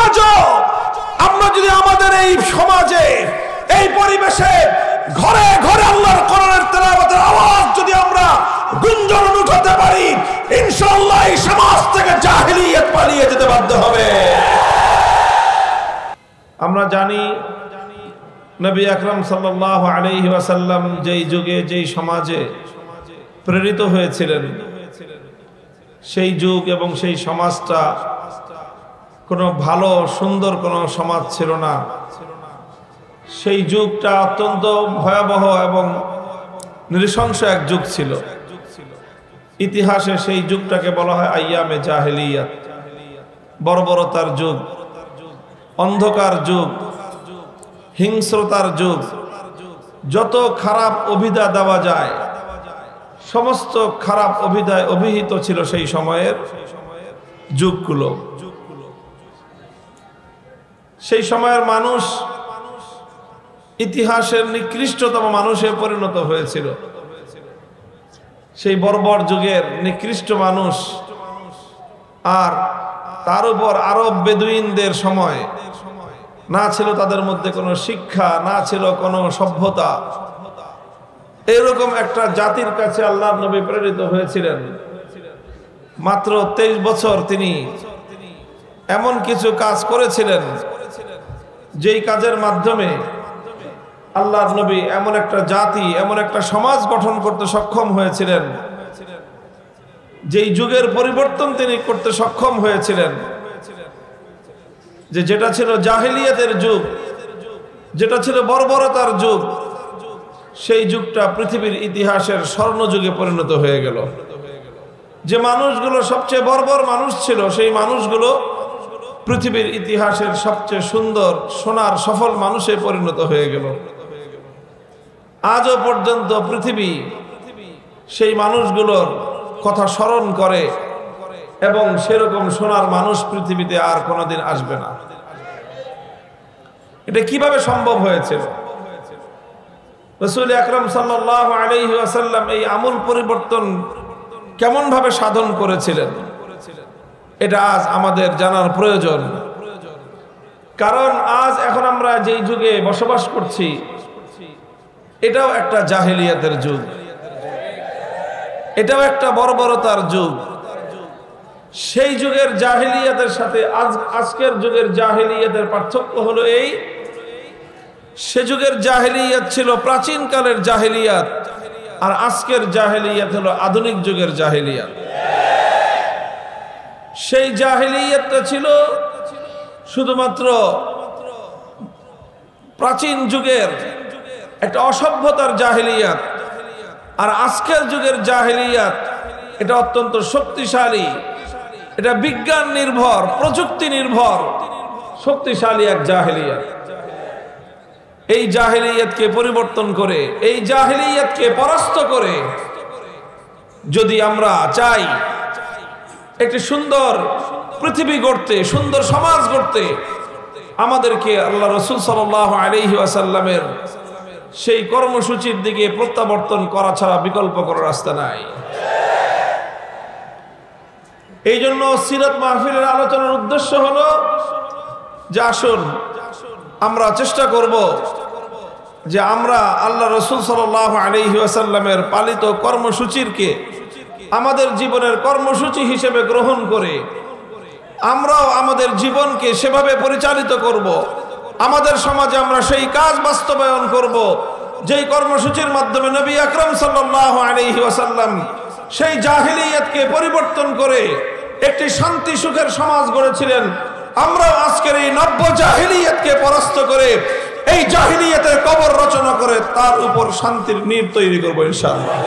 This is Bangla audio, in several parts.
আজও আমরা যদি আমাদের এই সমাজে, এই পরিবেশে, ঘরে ঘরে আল্লাহর কোরআনের তেলাওয়াতের আওয়াজ যদি আমরা গুঞ্জন উঠাতে পারি, ইনশাআল্লাহ এই সমাজ থেকে জাহেলিয়ত পালিয়ে যেতে বাধ্য হবে। আমরা জানি নবী আকরাম সাল্লাল্লাহু আলাইহি ওয়াসাল্লাম যেই যুগে যেই সমাজে প্রেরিত হয়েছিলেন, সেই যুগ এবং সেই সমাজটা কোনো ভালো সুন্দর কোনো সমাজ ছিল না। সেই যুগটা অত্যন্ত ভয়াবহ এবং নৃশংস এক যুগ ছিল। ইতিহাসে সেই যুগটাকে বলা হয় আইয়ামে জাহেলিয়াত, বর্বরতার যুগ, অন্ধকার যুগ, হিংস্রতার যুগ। যত খারাপ অভিধা দেওয়া যায় সমস্ত খারাপ অভিধায় অভিহিত ছিল সেই সময়ের যুগগুলো। সেই সময়ের মানুষ ইতিহাসের নিকৃষ্টতম মানুষে পরিণত হয়েছিল। সেই বর্বর যুগের নিকৃষ্ট মানুষ। আর তার উপর আরব বেদুইনদের সময় না ছিল তাদের মধ্যে কোনো শিক্ষা, না ছিল কোনো সভ্যতা। এরকম একটা জাতির কাছে আল্লাহর নবী প্রেরিত হয়েছিলেন। মাত্র 23 বছর তিনি এমন কিছু কাজ করেছিলেন যেই কাজের মাধ্যমে আল্লাহর নবী এমন একটা জাতি, এমন একটা সমাজ গঠন করতে সক্ষম হয়েছিলেন, যেই যুগের পরিবর্তন তিনি করতে সক্ষম হয়েছিলেন। যেটা ছিল জাহেলিয়াতের যুগ, যেটা ছিল বর্বরতার যুগ, সেই যুগটা পৃথিবীর ইতিহাসের স্বর্ণযুগে পরিণত হয়ে গেল। যে মানুষগুলো সবচেয়ে বর্বর মানুষ ছিল, সেই মানুষগুলো পৃথিবীর ইতিহাসের সবচেয়ে সুন্দর সোনার সফল মানুষে পরিণত হয়ে গেল। আজও পর্যন্ত পৃথিবী সেই মানুষগুলোর কথা স্মরণ করে এবং সেরকম সোনার মানুষ পৃথিবীতে আর কোনোদিন আসবে না। এটা কিভাবে সম্ভব হয়েছিল? রাসূল আকরাম সাল্লাল্লাহু আলাইহি ওয়াসাল্লাম এই আমূল পরিবর্তন কেমন ভাবে সাধন করেছিলেন, এটা আজ আমাদের জানার প্রয়োজন। কারণ আজ এখন আমরা যেই যুগে বসবাস করছি, এটাও একটা জাহেলিয়াতের যুগ, এটাও একটা বর্বরতার যুগ। সেই যুগের জাহেলিয়াতের সাথে আজকের যুগের জাহেলিয়াতের পার্থক্য হলো এই, সে যুগের জাহেলিয়াত ছিল প্রাচীন কালের জাহেলিয়াত, আর আজকের জাহেলিয়াত হলো আধুনিক যুগের জাহেলিয়াত। সেই জাহেলিয়াতটা ছিল শুধুমাত্র প্রাচীন যুগের একটা অসভ্যতার জাহেলিয়াত, আর আজকের যুগের জাহেলিয়াত এটা অত্যন্ত শক্তিশালী, এটা বিজ্ঞান নির্ভর, প্রযুক্তি নির্ভর শক্তিশালী এক জাহেলিয়াত। এই জাহেলিয়াতকে পরিবর্তন করে, এই জাহেলিয়াতকে পরাস্ত করে যদি আমরা চাই একটি সুন্দর পৃথিবী গড়তে, সুন্দর সমাজ গড়তে, আমাদেরকে আল্লাহ রাসূল সাল্লাল্লাহু আলাইহি ওয়াসাল্লামের সেই কর্মসূচির দিকে প্রত্যাবর্তন করা ছাড়া বিকল্প কোনো রাস্তা নাই। এই জন্য সিরাত মাহফিলের আলোচনার উদ্দেশ্য হলো যে আসুন আমরা চেষ্টা করব যে আমরা আল্লাহ রাসূল সাল্লাল্লাহু আলাইহি ওয়াসাল্লামের পালিত কর্মসূচিকে আমাদের জীবনের কর্মসূচি হিসেবে গ্রহণ করে আমরাও আমাদের জীবনকে সেভাবে পরিচালিত করব। আমাদের সমাজে আমরা সেই কাজ বাস্তবায়ন করব যেই কর্মসূচির মাধ্যমে নবী আকরাম সাল্লাল্লাহু আলাইহি ওয়াসাল্লাম সেই জাহেলিয়াতকে পরিবর্তন করে একটি শান্তি সুখের সমাজ গড়েছিলেন। আমরাও আজকের এই নব্য জাহেলিয়াতকে পরাস্ত করে এই জাহেলিয়াতের কবর রচনা করে তার উপর শান্তির নীড় তৈরি করব ইনশাআল্লাহ।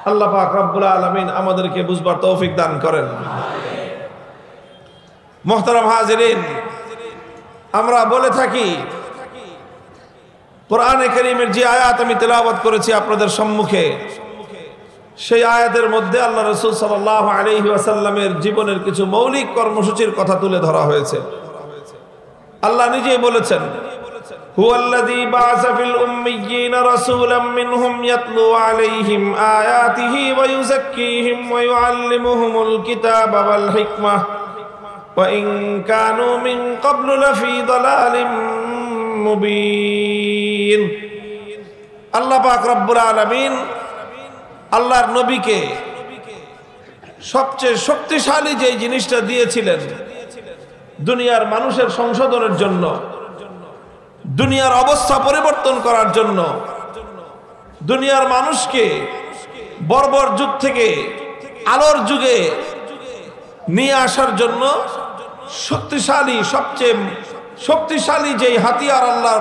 আল্লাহ পাক রব্বুল আলামিন আমাদেরকে বুঝবার তৌফিক দান করেন। মুহতারাম হাজিরিন, আমরা বলে থাকি কোরআনে কারীমের যে আয়াত আমি তেলাওয়াত করেছি আপনাদের সম্মুখে, সেই আয়াতের মধ্যে আল্লাহ রাসূল সাল্লাল্লাহু আলাইহি ওয়াসাল্লামের জীবনের কিছু মৌলিক কর্মসূচির কথা তুলে ধরা হয়েছে। আল্লাহ নিজেই বলেছেন, হুয়াল্লাযী বা'আসা ফিল উম্মিয়্যিনা রাসূলাম মিনহুম ইয়াতলু আলাইহিম আয়াতিহি ওয়া ইউযাক্কিহিম ওয়া ইউআল্লিমুহুমুল কিতাবা ওয়াল হিকমাহ وإن كانوا من قبل لفي ضلال মুবিন। আল্লাহ পাক রব্বুল আলামিন আল্লাহর নবীকে সবচেয়ে শক্তিশালী যে জিনিসটা দিয়েছিলেন দুনিয়ার মানুষের সংশোধনের জন্য, দুনিয়ার অবস্থা পরিবর্তন করার জন্য, দুনিয়ার মানুষকে বর্বর যুগ থেকে আলোর যুগে নিয়ে আসার জন্য শক্তিশালী, সবচেয়ে শক্তিশালী যেই হাতিয়ার আল্লাহ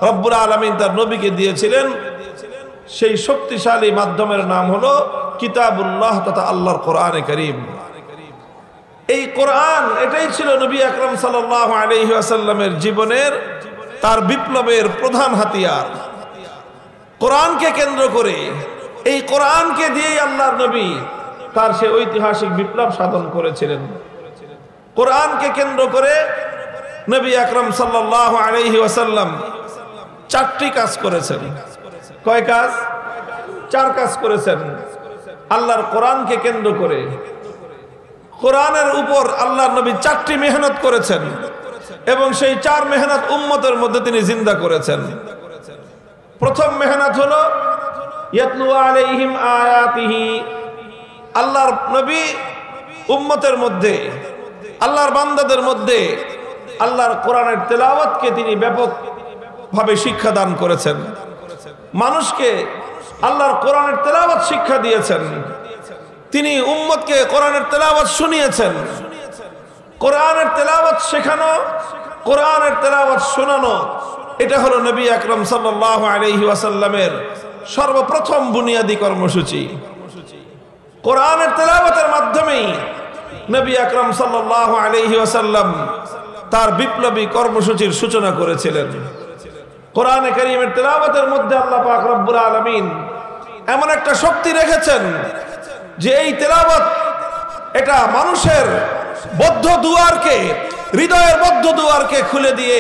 রব্বুল আলামিন তার নবীকে দিয়েছিলেন, সেই শক্তিশালী মাধ্যমের নাম হলো কিতাবুল্লাহ তথা আল্লাহর কোরআনে কারীম। এই কোরআন, এটাই ছিল নবী আকরাম সাল্লাল্লাহু আলাইহি ওয়াসাল্লামের জীবনের, তার বিপ্লবের প্রধান হাতিয়ার। কোরআনকে কেন্দ্র করে, এই কোরআনকে দিয়েই আল্লাহর নবী তার সে ঐতিহাসিক বিপ্লব সাধন করেছিলেন। কোরআনকে কেন্দ্র করে নবী আকরাম সাল্লাল্লাহু আলাইহি ওয়াসাল্লাম চারটি কাজ করেছেন। কয় কাজ? চার কাজ করেছেন। আল্লাহর কোরআনকে কেন্দ্র করে, কোরআনের উপর আল্লাহর নবী চারটি মেহনত করেছেন এবং সেই চার মেহনত উম্মতের মধ্যে তিনি জিন্দা করেছেন। প্রথম মেহনত হলো ইয়াতলু আলাইহিম আয়াতিহি। আল্লাহর নবী উম্মতের মধ্যে, আল্লাহর বান্দাদের মধ্যে আল্লাহর কোরআনের তেলাওয়াতকে তিনি ব্যাপকভাবে শিক্ষা দান করেছেন। মানুষকে আল্লাহর কোরআনের তেলাওয়াত শিক্ষা দিয়েছেন। তিনি উম্মতকে কোরআনের তেলাওয়াত শুনিয়েছেন। কোরআনের তেলাওয়াত শেখানো, কোরআনের তেলাওয়াত শোনানো, এটা হলো নবী আকরাম সাল্লাল্লাহু আলাইহি ওয়াসাল্লামের সর্বপ্রথম বুনিয়াদী কর্মসূচি। কোরআনের তেলাওয়াতের মাধ্যমেই নবী আকরাম সাল্লাল্লাহু আলাইহি ওয়াসাল্লাম তার বিপ্লবী কর্মসূচির সূচনা করেছিলেন। কোরআনে কারীমের তেলাওয়াতের মধ্যে আল্লাহ পাক রব্বুল আলামিন এমন একটা শক্তি রেখেছেন যে এই তেলাওয়াত, এটা মানুষের বদ্ধ দুয়ারকে, হৃদয়ের বদ্ধ দুয়ারকে খুলে দিয়ে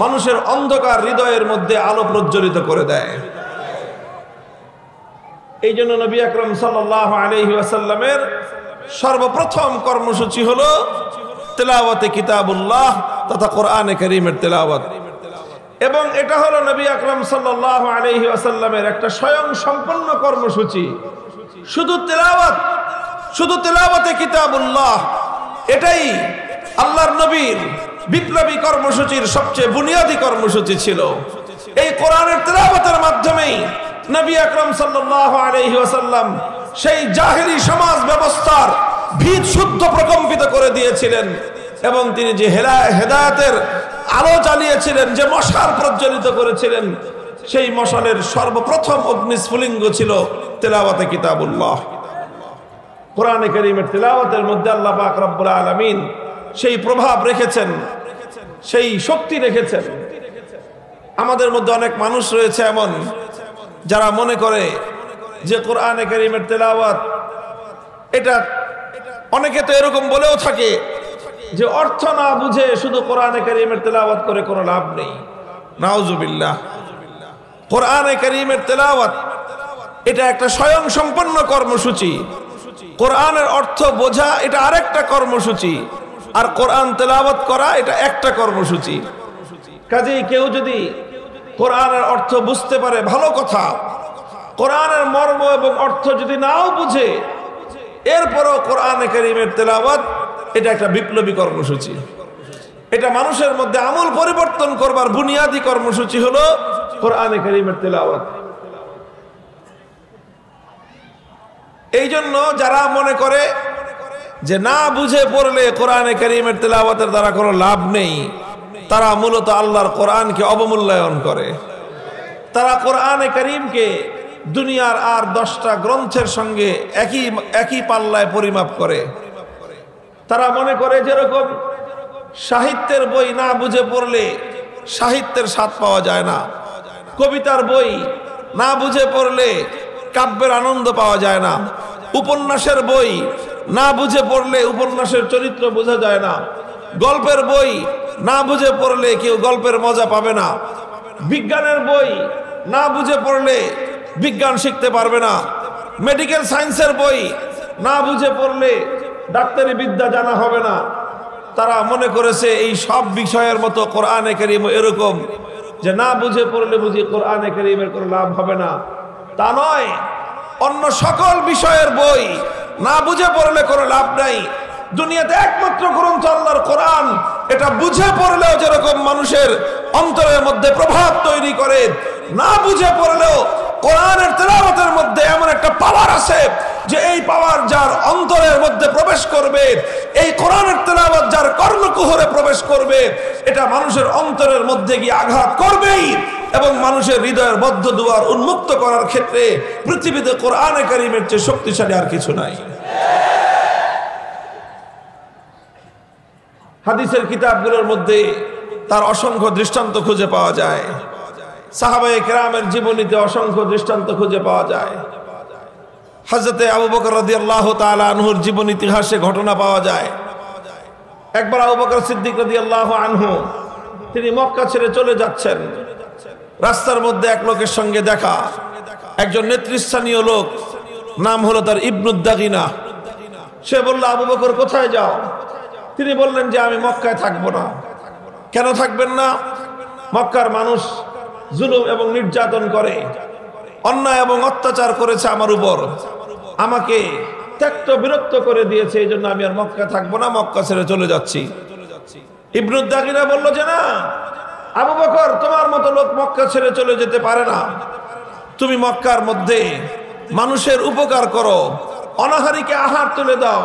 মানুষের অন্ধকার হৃদয়ের মধ্যে আলো প্রজ্বলিত করে দেয়। এই জন্য নবী আকরাম সাল্লাল্লাহু আলাইহি ওয়াসাল্লামের সর্বপ্রথম কর্মসূচি হলো তেলাওয়াতে কিতাবুল্লাহ তথা কোরআনে কারীমের তেলাওয়াত। এবং এটা হলো নবী আকরাম সাল্লাল্লাহু আলাইহি ওয়াসাল্লামের একটা স্বয়ং সম্পূর্ণ কর্মসূচি। শুধু তেলাওয়াত, শুধু তেলাওয়াতে কিতাবুল্লাহ, এটাই আল্লাহর নবীর বিপ্লবী কর্মসূচির সবচেয়ে বুনিয়াদী কর্মসূচি ছিল। এই কোরআনের তেলাওয়াতের মাধ্যমেই নবী আকরাম সাল্লাল্লাহু আলাইহি ওয়াসাল্লাম সেই জাহেলি সমাজ ব্যবস্থার ভিত শুদ্ধ প্রকম্পিত করে দিয়েছিলেন এবং তিনি যে হেদায়েতের আলো জ্বালিয়েছিলেন, যে মশাল প্রজ্বলিত করেছিলেন, সেই মশালের সর্বপ্রথম অগ্নিস্ফুলিঙ্গ ছিল তেলাওয়াতে কিতাবুল্লাহ। কোরআনে কারীমের তেলাওয়াতের মধ্যে আল্লাহ পাক রব্বুল আলামিন সেই প্রভাব রেখেছেন, সেই শক্তি রেখেছেন। আমাদের মধ্যে অনেক মানুষ রয়েছে এমন যারা মনে করে যে কোরআনে কারীমের তেলাওয়াত, এটা অনেকে তো এরকম বলেও থাকে যে অর্থ না বুঝে শুধু কোরআনে কারীমের তেলাওয়াত করে কোনো লাভ নেই। নাউজুবিল্লাহ। কোরআনে কারীমের তেলাওয়াত এটা একটা স্বয়ং সম্পন্ন কর্মসূচি। কোরআনের অর্থ বোঝা এটা আরেকটা কর্মসূচি, আর কোরআন তেলাওয়াত করা এটা একটা কর্মসূচি। কাজেই কেউ যদি কোরআনের অর্থ বুঝতে পারে ভালো কথা, কোরআনের মর্ম এবং অর্থ যদি নাও বুঝে, এরপরও কোরআনে কারীমের তেলাওয়াত এটা একটা বিপ্লবী কর্মসূচি। এটা মানুষের মধ্যে আমূল পরিবর্তন করবার বুনিয়াদী কর্মসূচি হলো কোরআনে কারীমের তেলাওয়াত। এই জন্য যারা মনে করে যে না বুঝে পড়লে কোরআনে কারীমের তেলাওয়াতের দ্বারা কোনো লাভ নেই, তারা মূলত আল্লাহর কোরআনকে অবমূল্যায়ন করে। তারা কোরআনে কারীমকে দুনিয়ার আর 10টা গ্রন্থের সঙ্গে একই পাল্লায় পরিমাপ করে। তারা মনে করে যেরকম সাহিত্যের বই না বুঝে পড়লে সাহিত্যের স্বাদ পাওয়া যায় না, কবিতার বই না বুঝে পড়লে কাব্যের আনন্দ পাওয়া যায় না, উপন্যাসের বই না বুঝে পড়লে উপন্যাসের চরিত্র বোঝা যায় না, গল্পের বই না বুঝে পড়লে কেউ গল্পের মজা পাবে না, বিজ্ঞানের বই না বুঝে পড়লে বিজ্ঞান শিখতে পারবে না, মেডিকেল সায়েন্সের বই না বুঝে পড়লে ডাক্তারি বিদ্যা জানা হবে না। তারা মনে করেছে এই সব বিষয়ের মতো কোরআনে কারীম এরকম যে না বুঝে পড়লে বুঝি কোরআনে কারীমের কোনো লাভ হবে না। তা নয়, অন্য সকল বিষয়ের বই না বুঝে পড়লে কোনো লাভ নাই। দুনিয়াতে একমাত্র গ্রন্থ আল্লাহর কোরআন, এটা বুঝে পড়লেও যেরকম মানুষের অন্তরের মধ্যে প্রভাব তৈরি করে, না বুঝে পড়লেও কোরআনের তেলাওয়াতের মধ্যে এমন একটা পাওয়ার আছে যে এই পাওয়ার যার অন্তরের মধ্যে প্রবেশ করবে, এই কোরআনের তেলাওয়াত যার কর্ণকুহরে প্রবেশ করবে, এটা মানুষের অন্তরের মধ্যে গিয়ে আঘাত করবেই এবং মানুষের হৃদয়ের বদ্ধ দুয়ার উন্মুক্ত করার ক্ষেত্রে পৃথিবীতে কোরআনে কারীমের চেয়ে শক্তিশালী আর কিছু নাই। হাদিসের কিতাবগুলোর মধ্যে তার অসংখ্য দৃষ্টান্ত খুঁজে পাওয়া যায়। সাহাবায়ে কেরামের জীবনীতে অসংখ্য দৃষ্টান্ত খুঁজে পাওয়া যায়। হযরতে আবু বকর রাদিয়াল্লাহু তাআলা আনহুর জীবন ইতিহাসে ঘটনা পাওয়া যায়। একবার আবু বকর সিদ্দিক রাদিয়াল্লাহু আনহু তিনি মক্কা ছেড়ে চলে যাচ্ছেন। রাস্তার মধ্যে এক লোকের সঙ্গে দেখা, একজন নেতৃস্থানীয় লোক, নাম হলো তার ইবনুদ দাগিনা। সে বলল, আবু বকর কোথায় যাও? তিনি বললেন যে আমি মক্কায় থাকবো না। কেন থাকবেন না? মক্কার মানুষ জুলুম এবং নির্যাতন করে, অন্যায় এবং অত্যাচার করেছে আমার উপর, আমাকে ত্যক্ত বিরক্ত করে দিয়েছে, এই জন্য আমি আর মক্কা থাকবো না, মক্কা ছেড়ে চলে যাচ্ছি। ইবনুদ দাগিনা বলল যে না আবু বকর, তোমার মতো লোক মক্কা ছেড়ে চলে যেতে পারে না। তুমি মক্কার মধ্যে মানুষের উপকার করো, অনাহারীকে আহার তুলে দাও,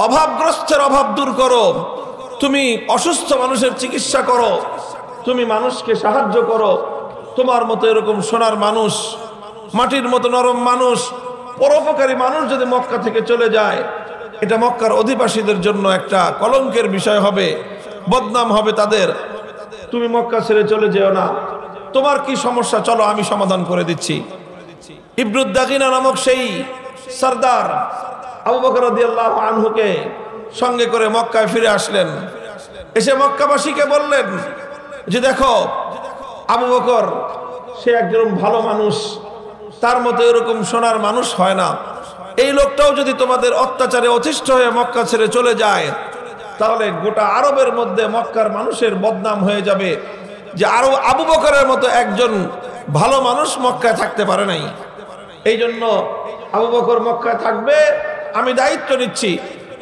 অভাবগ্রস্তের অভাব দূর করো, তুমি অসুস্থ মানুষের চিকিৎসা করো, তুমি মানুষকে সাহায্য করো। তোমার মতো এরকম সোনার মানুষ, মাটির মতো নরম মানুষ, পরোপকারী মানুষ যদি মক্কা থেকে চলে যায়, এটা মক্কার অধিবাসীদের জন্য একটা কলঙ্কের বিষয় হবে, বদনাম হবে তাদের। তুমি মক্কা ছেড়ে চলে যেও না। তোমার কি সমস্যা, চলো আমি সমাধান করে দিচ্ছি। ইবনুদ দাগিনা নামক সেই সরদার আবু বকর রাদিয়াল্লাহু আনহুকে সঙ্গে করে মক্কায় ফিরে আসলেন। এসে মক্কাবাসীকে বললেন যে দেখো, আবু বকর সে একজন ভালো মানুষ, তার মতো এরকম সোনার মানুষ হয় না। এই লোকটাও যদি তোমাদের অত্যাচারে অতিষ্ঠ হয়ে মক্কা ছেড়ে চলে যায়, তাহলে গোটা আরবের মধ্যে মক্কার মানুষের বদনাম হয়ে যাবে যে আরো আবু বকরের মতো একজন ভালো মানুষ মক্কায় থাকতে পারে নাই। এই জন্য আবু বকর মক্কায় থাকবে, আমি দায়িত্ব নিচ্ছি,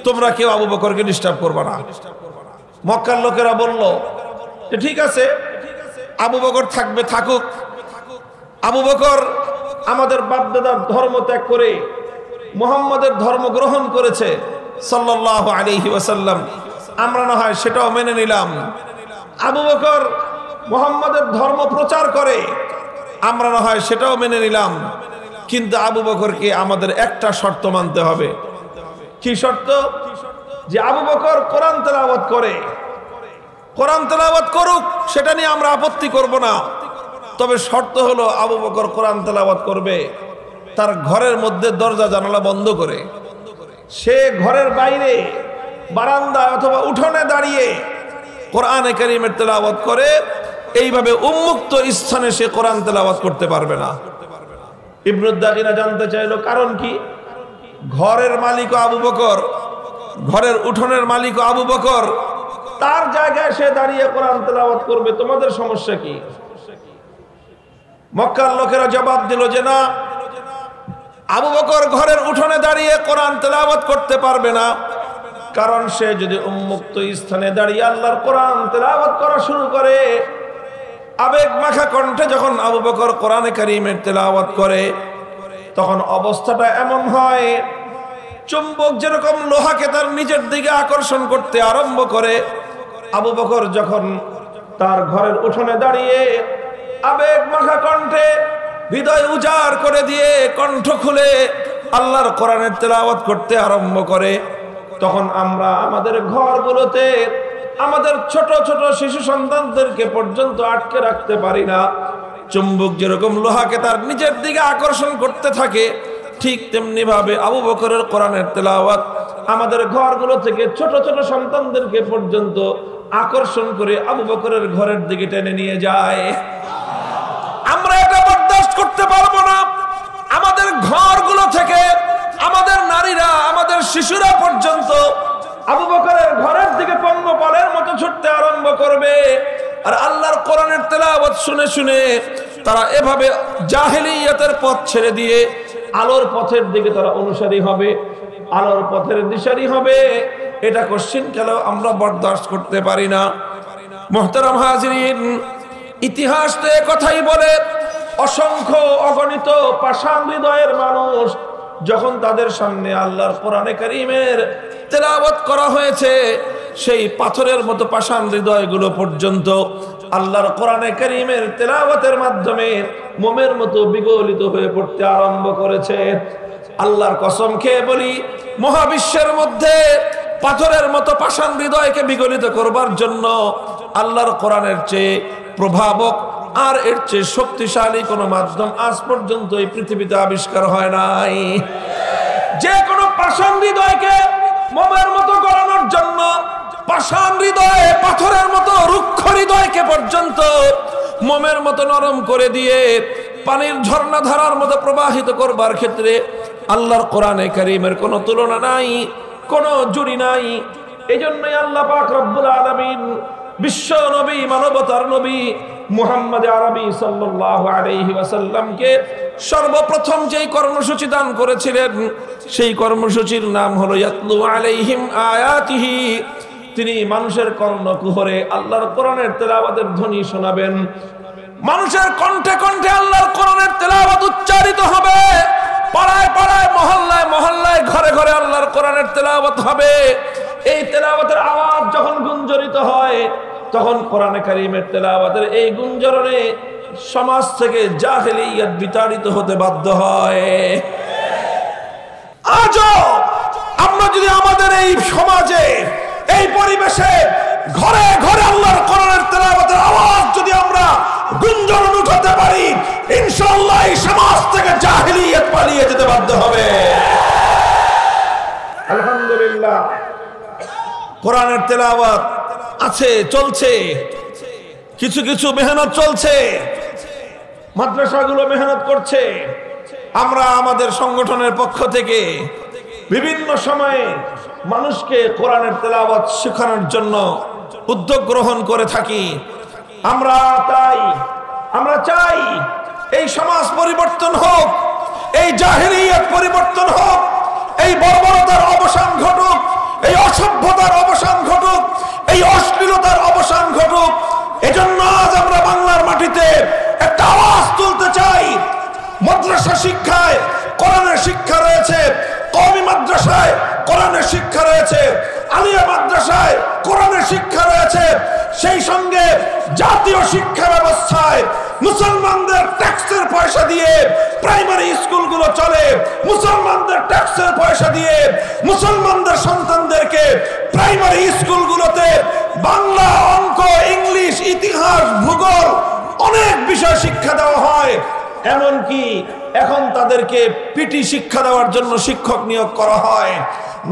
তোমরা কেউ আবু বকরকে ডিস্টার্ব করবে না। মক্কার লোকেরা বলল যে ঠিক আছে, আবু বকর থাকবে, থাকুক। আবু বকর আমাদের বাপদাদার ধর্ম ত্যাগ করে মুহাম্মাদের ধর্ম গ্রহণ করেছে সাল্লাল্লাহু আলাইহি ওয়াসাল্লাম, আমরা না হয় সেটাও মেনে নিলাম। আবু বকর মুহাম্মাদের ধর্ম প্রচার করে, আমরা না হয় সেটাও মেনে নিলাম। কিন্তু আবু বকরকে আমাদের একটা শর্ত মানতে হবে। কি শর্ত? যে আবু বকর কোরআন তেলাওয়াত করে, কোরআন তেলাওয়াত করুক, সেটা নিয়ে আমরা আপত্তি করব না। তবে শর্ত হলো আবু বকর কোরআন তেলাওয়াত করবে তার ঘরের মধ্যে দরজা জানালা বন্ধ করে। সে ঘরের বাইরে বারান্দায় অথবা উঠোনে দাঁড়িয়ে কোরআনে কারীমের তেলাওয়াত করে, এইভাবে উন্মুক্ত স্থানে সে কোরআন তেলাওয়াত করতে পারবে না। ইবনুদ দাগিনা জানতে চাইল কারণ কি? ঘরের মালিক আবু বকর, ঘরের উঠোনের মালিক আবু বকর, তার জায়গায় সে দাঁড়িয়ে কোরআন তেলাওয়াত করবে, তোমাদের সমস্যা কি? মক্কার লোকেরা জবাব দিল যে না, আবু বকর ঘরের উঠোনে দাঁড়িয়ে কোরআন তেলাওয়াত করতে পারবে না, কারণ সে যদি উন্মুক্ত স্থানে দাঁড়িয়ে আল্লাহর কোরআন তেলাওয়াত করা শুরু করে, আবেগ মাখা কণ্ঠে যখন আবু বকর কোরআনে কারীমের তেলাওয়াত করে, তখন অবস্থাটা এমন হয় চুম্বক যেরকম লোহাকে তার নিজের দিকে আকর্ষণ করতে আরম্ভ করে। আবু বকর যখন তার ঘরের উঠোনে দাঁড়িয়ে আবেগ মাখা কণ্ঠে হৃদয় উজাড় করে দিয়ে কণ্ঠ খুলে আল্লাহর কোরআনের তেলাওয়াত করতে আরম্ভ করে, তখন আমরা আমাদের ঘরগুলোতে আমাদের ছোট ছোট শিশু সন্তানদেরকে পর্যন্ত আটকে রাখতে পারি না। চুম্বক যেরকম লোহাকে তার নিজের দিকে আকর্ষণ করতে থাকে, ঠিক তেমনি ভাবে আবু বকরের কোরআনের তেলাওয়াত আমাদের ঘরগুলো থেকে ছোট ছোট সন্তানদেরকে পর্যন্ত আকর্ষণ করে আবু বকরের ঘরের দিকে টেনে নিয়ে যায়। আমরা এটা বরদাস্ত করতে পারবো না। আমাদের ঘরগুলো থেকে আমাদের নারীরা, আমাদের শিশুরা পর্যন্ত আবু বকরের ঘরের দিকে পঙ্গপালের মতো ছুটতে আরম্ভ করবে। আর আল্লাহর কোরআনের তেলাওয়াত শুনে শুনে তারা এভাবে জাহেলিয়াতের পথ ছেড়ে দিয়ে আলোর পথের দিকে তারা অনুসারী হবে, আলোর পথের দিশারি হবে। এটা কোশ্চিন কেন আমরা বরদাস্ত করতে পারি না। মুহতারাম হাজিরিন, ইতিহাস তো কথাই বলে, অসংখ্য অগণিত পাষাণ হৃদয়ের মানুষ যখন তাদের সামনে আল্লাহর কোরআনে কারীমের তেলাওয়াত করা হয়েছে, সেই পাথরের মতো পাষাণ হৃদয়গুলো পর্যন্ত আল্লাহর কোরআনে কারীমের তেলাওয়াতের মাধ্যমে মোমের মতো বিগলিত হয়ে পড়তে আরম্ভ করেছে। আল্লাহর কসম খেয়ে বলি, মহাবিশ্বের মধ্যে পাথরের মতো পাষাণ হৃদয়কে বিগলিত করবার জন্য আল্লাহর কোরআনের চেয়ে প্রভাবক আর এর চেয়ে শক্তিশালী কোন মাধ্যম আজ পর্যন্ত এই পৃথিবীতে আবিষ্কার হয় নাই। যে কোনো পাষাণ হৃদয়কে মোমের মতো গড়ানোর জন্য পাষাণ হৃদয়ে পাথরের মতো রুক্ষ হৃদয়কে পর্যন্ত মোমের মতো নরম করে দিয়ে পানির ঝর্ণা ধারার মতো প্রবাহিত করবার ক্ষেত্রে আল্লাহর কোরআনে কারীমের কোনো তুলনা নাই, কোনো জুড়ি নাই। এই জন্যই আল্লাহ পাক রব্বুল আলামিন বিশ্ব নবী, মানবতার নবী মুহাম্মদ আরবি সাল্লাল্লাহু আলাইহি ওয়াসাল্লামকে সর্বপ্রথম যেই কর্মসূচি দান করেছিলেন, সেই কর্মসূচির নাম হলো ইয়াতলু আলাইহিম আয়াতিহি। তিনি মানুষের কর্ণকুহরে আল্লাহর কোরআনের তেলাওয়াতের ধ্বনি শোনাবেন। মানুষের কণ্ঠে কণ্ঠে আল্লাহর কোরআনের তেলাওয়াত উচ্চারিত হবে। পাড়ায় পাড়ায়, মহল্লায় মহল্লায়, ঘরে ঘরে আল্লাহর কোরআনের তেলাওয়াত হবে। এই তেলাওয়াতের আওয়াজ যখন গুঞ্জরিত হয়, তখন কোরআনে কারীমের তেলাওয়াতের এই গুঞ্জরণে সমাজ থেকে জাহেলিয়াত বিতাড়িত হতে বাধ্য হয়। আজও আমরা যদি আমাদের এই সমাজে, এই পরিবেশে ঘরে ঘরে আল্লাহর কোরআনের তেলাওয়াতের আওয়াজ যদি আমরা গুঞ্জরণ উঠাতে পারি, ইনশাআল্লাহ এই সমাজ থেকে জাহেলিয়াত পালিয়ে যেতে বাধ্য হবে। আলহামদুলিল্লাহ, কোরআনের তেলাওয়াত আছে, চলছে, কিছু কিছু মেহনত চলছে, মাদ্রাসাগুলো মেহনত করছে। আমরা আমাদের সংগঠনের পক্ষ থেকে বিভিন্ন সময়ে মানুষকে কোরআনের তেলাওয়াত শেখানোর জন্য উদ্যোগ গ্রহণ করে থাকি। আমরা চাই এই সমাজ পরিবর্তন হোক, এই জাহেলিয়াত পরিবর্তন হোক, এই বর্বরতার অবসান ঘটুক, এই অসভ্যতার অবসান ঘটুক, এই অশ্লীলতার অবসান ঘটুক। এজন্য আজ আমরা বাংলার মাটিতে একটা আওয়াজ তুলতে চাই। মাদ্রাসা শিক্ষায় কোরআনের শিক্ষা রয়েছে, কওমি মাদ্রাসায় কোরআনের শিক্ষা রয়েছে, আলিয়া মাদ্রাসায় কোরআনের শিক্ষা রয়েছে। সেই সঙ্গে জাতীয় শিক্ষা ব্যবস্থায় মুসলমানদের ট্যাক্সের পয়সা দিয়ে প্রাইমারি স্কুলগুলো চলে। মুসলমানদের ট্যাক্সের পয়সা দিয়ে মুসলমানদের সন্তানদেরকে প্রাইমারি স্কুলগুলোতে বাংলা, অঙ্ক, ইংলিশ, ইতিহাস, ভূগোল অনেক বিষয় শিক্ষা দেওয়া হয়। এমনকি এখন তাদেরকে পিটি শিক্ষা দেওয়ার জন্য শিক্ষক নিয়োগ করা হয়।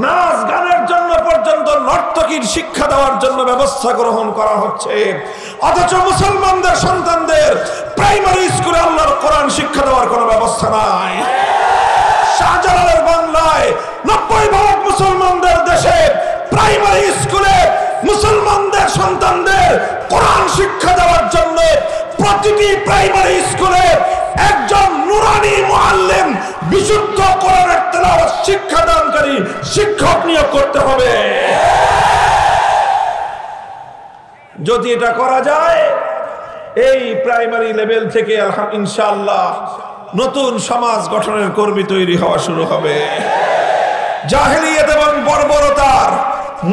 নাচ গানের জন্য পর্যন্ত নর্তকীর শিক্ষা দেওয়ার জন্য ব্যবস্থা গ্রহণ করা হচ্ছে। অথচ মুসলমানদের সন্তানদের প্রাইমারি স্কুলে আল্লাহর কোরআন শিক্ষা দেওয়ার কোনো ব্যবস্থা নাই। শাহজালালের বাংলায় 90% মুসলমানদের দেশে প্রাইমারি স্কুলে মুসলমানদের সন্তানদের কোরআন শিক্ষা দেওয়ার জন্য প্রতিটি প্রাইমারি স্কুলে একজন নুরানি মুআল্লিম, বিশুদ্ধ কোরআনের তেলাওয়াত শিক্ষাদানকারী শিক্ষক নিয়োগ করতে হবে। যদি এটা করা যায়, এই প্রাইমারি লেভেল থেকে ইনশাআল্লাহ নতুন সমাজ গঠনের কর্মী তৈরি হওয়া শুরু হবে। জাহেলিয়াত এবং বর্বরতার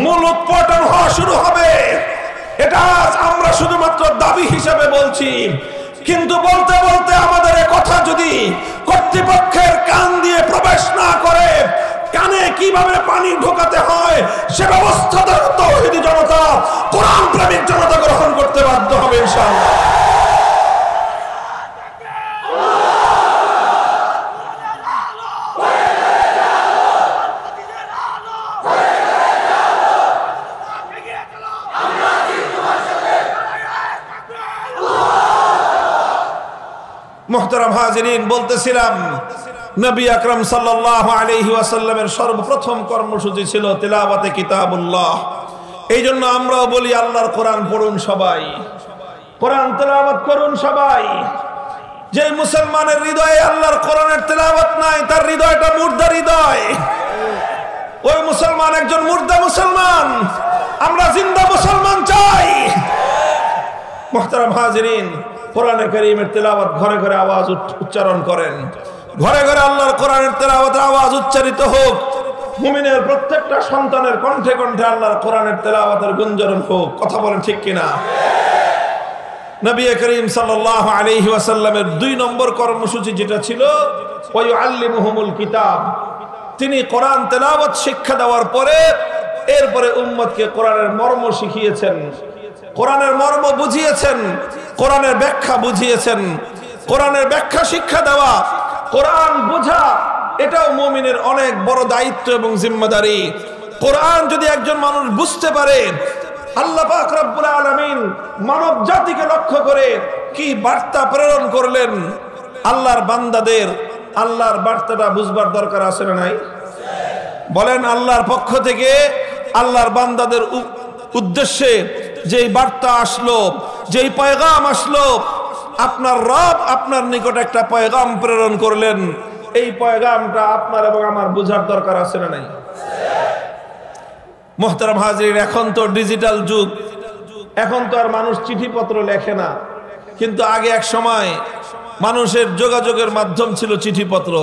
মূল উৎপাটন হওয়া শুরু হবে। এটা আমরা শুধুমাত্র দাবি হিসেবে বলছি, কিন্তু বলতে বলতে আমাদের কথা যদি কর্তৃপক্ষের কান দিয়ে প্রবেশ না করে, কানে কিভাবে পানি ঢোকাতে হয় সে ব্যবস্থা তাওহীদি জনতা, কোরআন প্রেমিক জনতা গ্রহণ করতে বাধ্য হবে ইনশাআল্লাহ। মুহতারাম হাজিরিন, বলতেছিলাম নবী আকরাম সাল্লাল্লাহু আলাইহি ওয়াসাল্লামের সর্বপ্রথম কর্মসূচি ছিল তিলাওয়াতে কিতাবুল্লাহ। এই জন্য আমরাও বলি আল্লাহর কোরআন পড়ুন সবাই, কোরআন তেলাওয়াত করুন সবাই। যে মুসলমানের হৃদয়ে আল্লাহর কোরআনের তেলাওয়াত নাই, তার হৃদয়টা মুর্দা হৃদয়। ওই মুসলমান একজন মুর্দা মুসলমান। আমরা জিন্দা মুসলমান চাই। মুহতারাম হাজিরিন, কোরআনে কারীমের তেলাওয়াত ঘরে ঘরে আওয়াজ উচ্চারণ করেন। ঘরে ঘরে আল্লাহর কোরআনের তেলাওয়াতের আওয়াজ উচ্চারিত হোক। মুমিনের প্রত্যেকটা সন্তানের কণ্ঠে কণ্ঠে আল্লাহর কোরআনের তেলাওয়াতের গুঞ্জরণ হোক। কথা বলেন ঠিক কিনা? নবী করিম সাল্লাল্লাহু আলাইহি ওয়াসাল্লামের 2 নম্বর কর্মসূচি যেটা ছিল, ওয়া ইউআল্লিমুহুমুল কিতাব। তিনি কোরআন তেলাওয়াত শিক্ষা দেওয়ার পরে এরপরে উম্মতকে কোরআনের মর্ম শিখিয়েছেন, কোরআনের মর্ম বুঝিয়েছেন, কোরআনের ব্যাখ্যা বুঝিয়েছেন। কোরআনের ব্যাখ্যা শিক্ষা দেওয়া, কোরআন বোঝা, এটাও মুমিনের অনেক বড় দায়িত্ব এবং জিম্মাদারি। কোরআন যদি একজন মানুষ বুঝতে পারে, আল্লাহ পাক রব্বুল আলামিন মানব জাতিকে লক্ষ্য করে কি বার্তা প্রেরণ করলেন, আল্লাহর বান্দাদের আল্লাহর বার্তাটা বুঝবার দরকার আছে না নাই? বলেন, আল্লাহর পক্ষ থেকে আল্লাহর বান্দাদের উদ্দেশ্যে যেই বার্তা আসলো, যেই পয়গাম আসলো, আপনার রব আপনার নিকট একটা পয়গাম প্রেরণ করলেন, এই পয়গামটা আপনার এবং আমার বুঝার দরকার আছে না নাই? মুহতারাম হাজির, এখন তো ডিজিটাল যুগ, এখন তো আর মানুষ চিঠিপত্র লেখে না, কিন্তু আগে এক সময় মানুষের যোগাযোগের মাধ্যম ছিল চিঠিপত্র।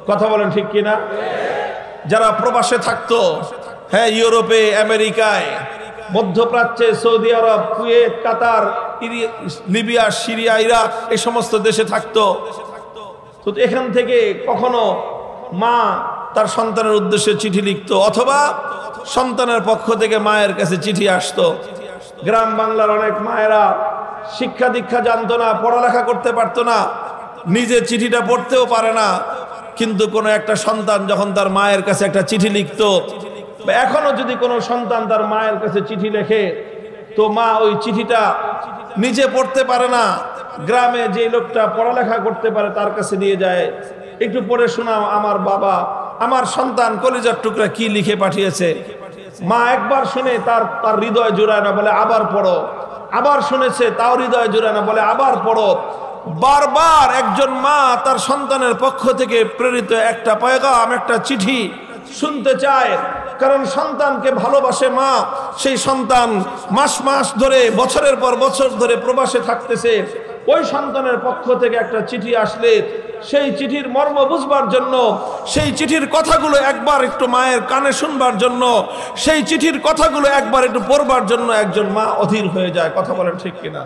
কথা বলেন ঠিক কিনা? যারা প্রবাসে থাকতো, হ্যাঁ, ইউরোপে, আমেরিকায়, মধ্যপ্রাচ্যে, সৌদি আরব, কুয়েত, কাতার, লিবিয়া, সিরিয়া, ইরাক, এই সমস্ত দেশে থাকতো, তো এখান থেকে কখনো মা তার সন্তানের উদ্দেশ্যে চিঠি লিখতো, অথবা সন্তানের পক্ষ থেকে মায়ের কাছে চিঠি আসতো। গ্রাম বাংলার অনেক মায়েরা শিক্ষা দীক্ষা জানতো না, পড়ালেখা করতে পারতো না, নিজে চিঠিটা পড়তেও পারে না, কিন্তু কোনো একটা সন্তান যখন তার মায়ের কাছে একটা চিঠি লিখতো, বা এখনো যদি কোনো সন্তান তার মায়ের কাছে চিঠি লেখে, তো মা ওই চিঠিটা নিজে পড়তে পারে না, গ্রামে যে লোকটা পড়ালেখা করতে পারে তার কাছে নিয়ে যায়, একটু পড়ে শোনাও আমার বাবা, আমার সন্তান কলিজার টুকরা কি লিখে পাঠিয়েছে। মা একবার শুনে তার হৃদয় জোড়ায় না, বলে আবার পড়ো। আবার শুনেছে, তাও হৃদয় জোড়ায় না, বলে আবার পড়ো। বারবার একজন মা তার সন্তানের পক্ষ থেকে প্রেরিত একটা পয়গাম, একটা চিঠি শুনতে চায়, কারণ সন্তানকে ভালোবাসে মা। সেই সন্তান মাস মাস ধরে, বছরের পর বছর ধরে প্রবাসে থাকতেছে, ওই সন্তানের পক্ষ থেকে একটা চিঠি আসলে সেই চিঠির মর্ম বুঝবার জন্য, সেই চিঠির কথাগুলো একবার একটু মায়ের কানে শুনবার জন্য, সেই চিঠির কথাগুলো একবার একটু পড়বার জন্য একজন মা অধীর হয়ে যায়। কথা বলেন ঠিক কিনা?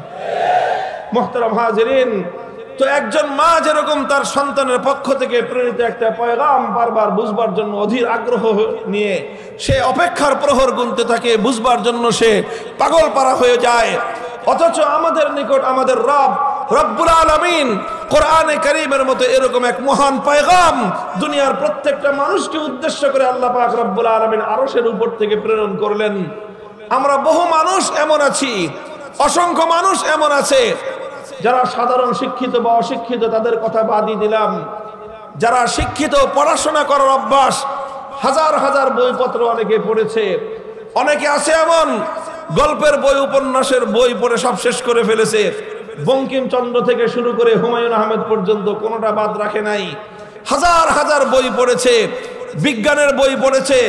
মুহতারাম হাজিরিন, তো একজন মা যেরকম তার সন্তানের পক্ষ থেকে প্রেরিত একটা পয়গাম বারবার বুঝবার জন্য অধীর আগ্রহ নিয়ে সে অপেক্ষার প্রহর গুনতে থাকে, বুঝবার জন্য সে পাগল পারা হয়ে যায়, অথচ আমাদের নিকট আমাদের রব্বুল আলামিন কোরআনে কারীমের মতো এরকম এক মহান পয়গাম দুনিয়ার প্রত্যেকটা মানুষকে উদ্দেশ্য করে আল্লাহ পাক রব্বুল আলামিন আরশের উপর থেকে প্রেরণ করলেন। আমরা বহু মানুষ এমন আছি, অসংখ্য মানুষ এমন আছে যারা সাধারণ শিক্ষিত বা অশিক্ষিত, তাদের কথা বাদই দিলাম, যারা শিক্ষিত, পড়াশোনা করার অভ্যাস, হাজার হাজার বইপত্র অনেকে পড়েছে, অনেকে আছে এমন গল্পের বই, উপন্যাসের বই পড়ে সব শেষ করে ফেলেছে, বঙ্কিমচন্দ্র থেকে শুরু করে হুমায়ুন আহমেদ পর্যন্ত কোনোটা বাদ রাখে নাই। হাজার হাজার বই পড়েছে, বিজ্ঞানের বই পড়েছে,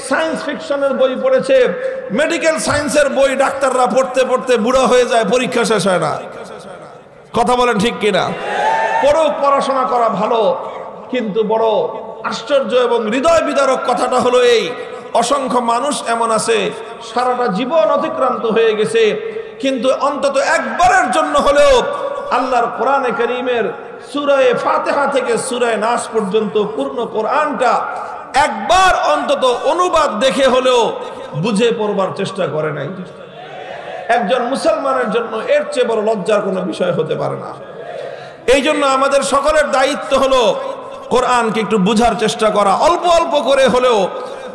সায়েন্স ফিকশনের বই পড়েছে, মেডিকেল সায়েন্সের বই ডাক্তাররা পড়তে পড়তে বুড়া হয়ে যায়, পরীক্ষা শেষ হয় না। কথা বলেন ঠিক কিনা? পড়াশোনা করা ভালো, কিন্তু বড় আশ্চর্য এবং হৃদয় বিদারক কথাটা হলো এই, অসংখ্য মানুষ এমন আছে সারাটা জীবন অতিক্রান্ত হয়ে গেছে, কিন্তু অন্তত একবারের জন্য হলেও আল্লাহর কোরআনে কারীমের সূরা ফাতিহা থেকে সূরা নাস পর্যন্ত পূর্ণ কোরআনটা একবার অন্তত অনুবাদ দেখে হলেও বুঝে পড়বার চেষ্টা করে নাই। একজন মুসলমানের জন্য এর চেয়ে বড় লজ্জার কোনো বিষয় হতে পারে না। এই জন্য আমাদের সকলের দায়িত্ব হলো কোরআনকে একটু বুঝার চেষ্টা করা, অল্প অল্প করে হলেও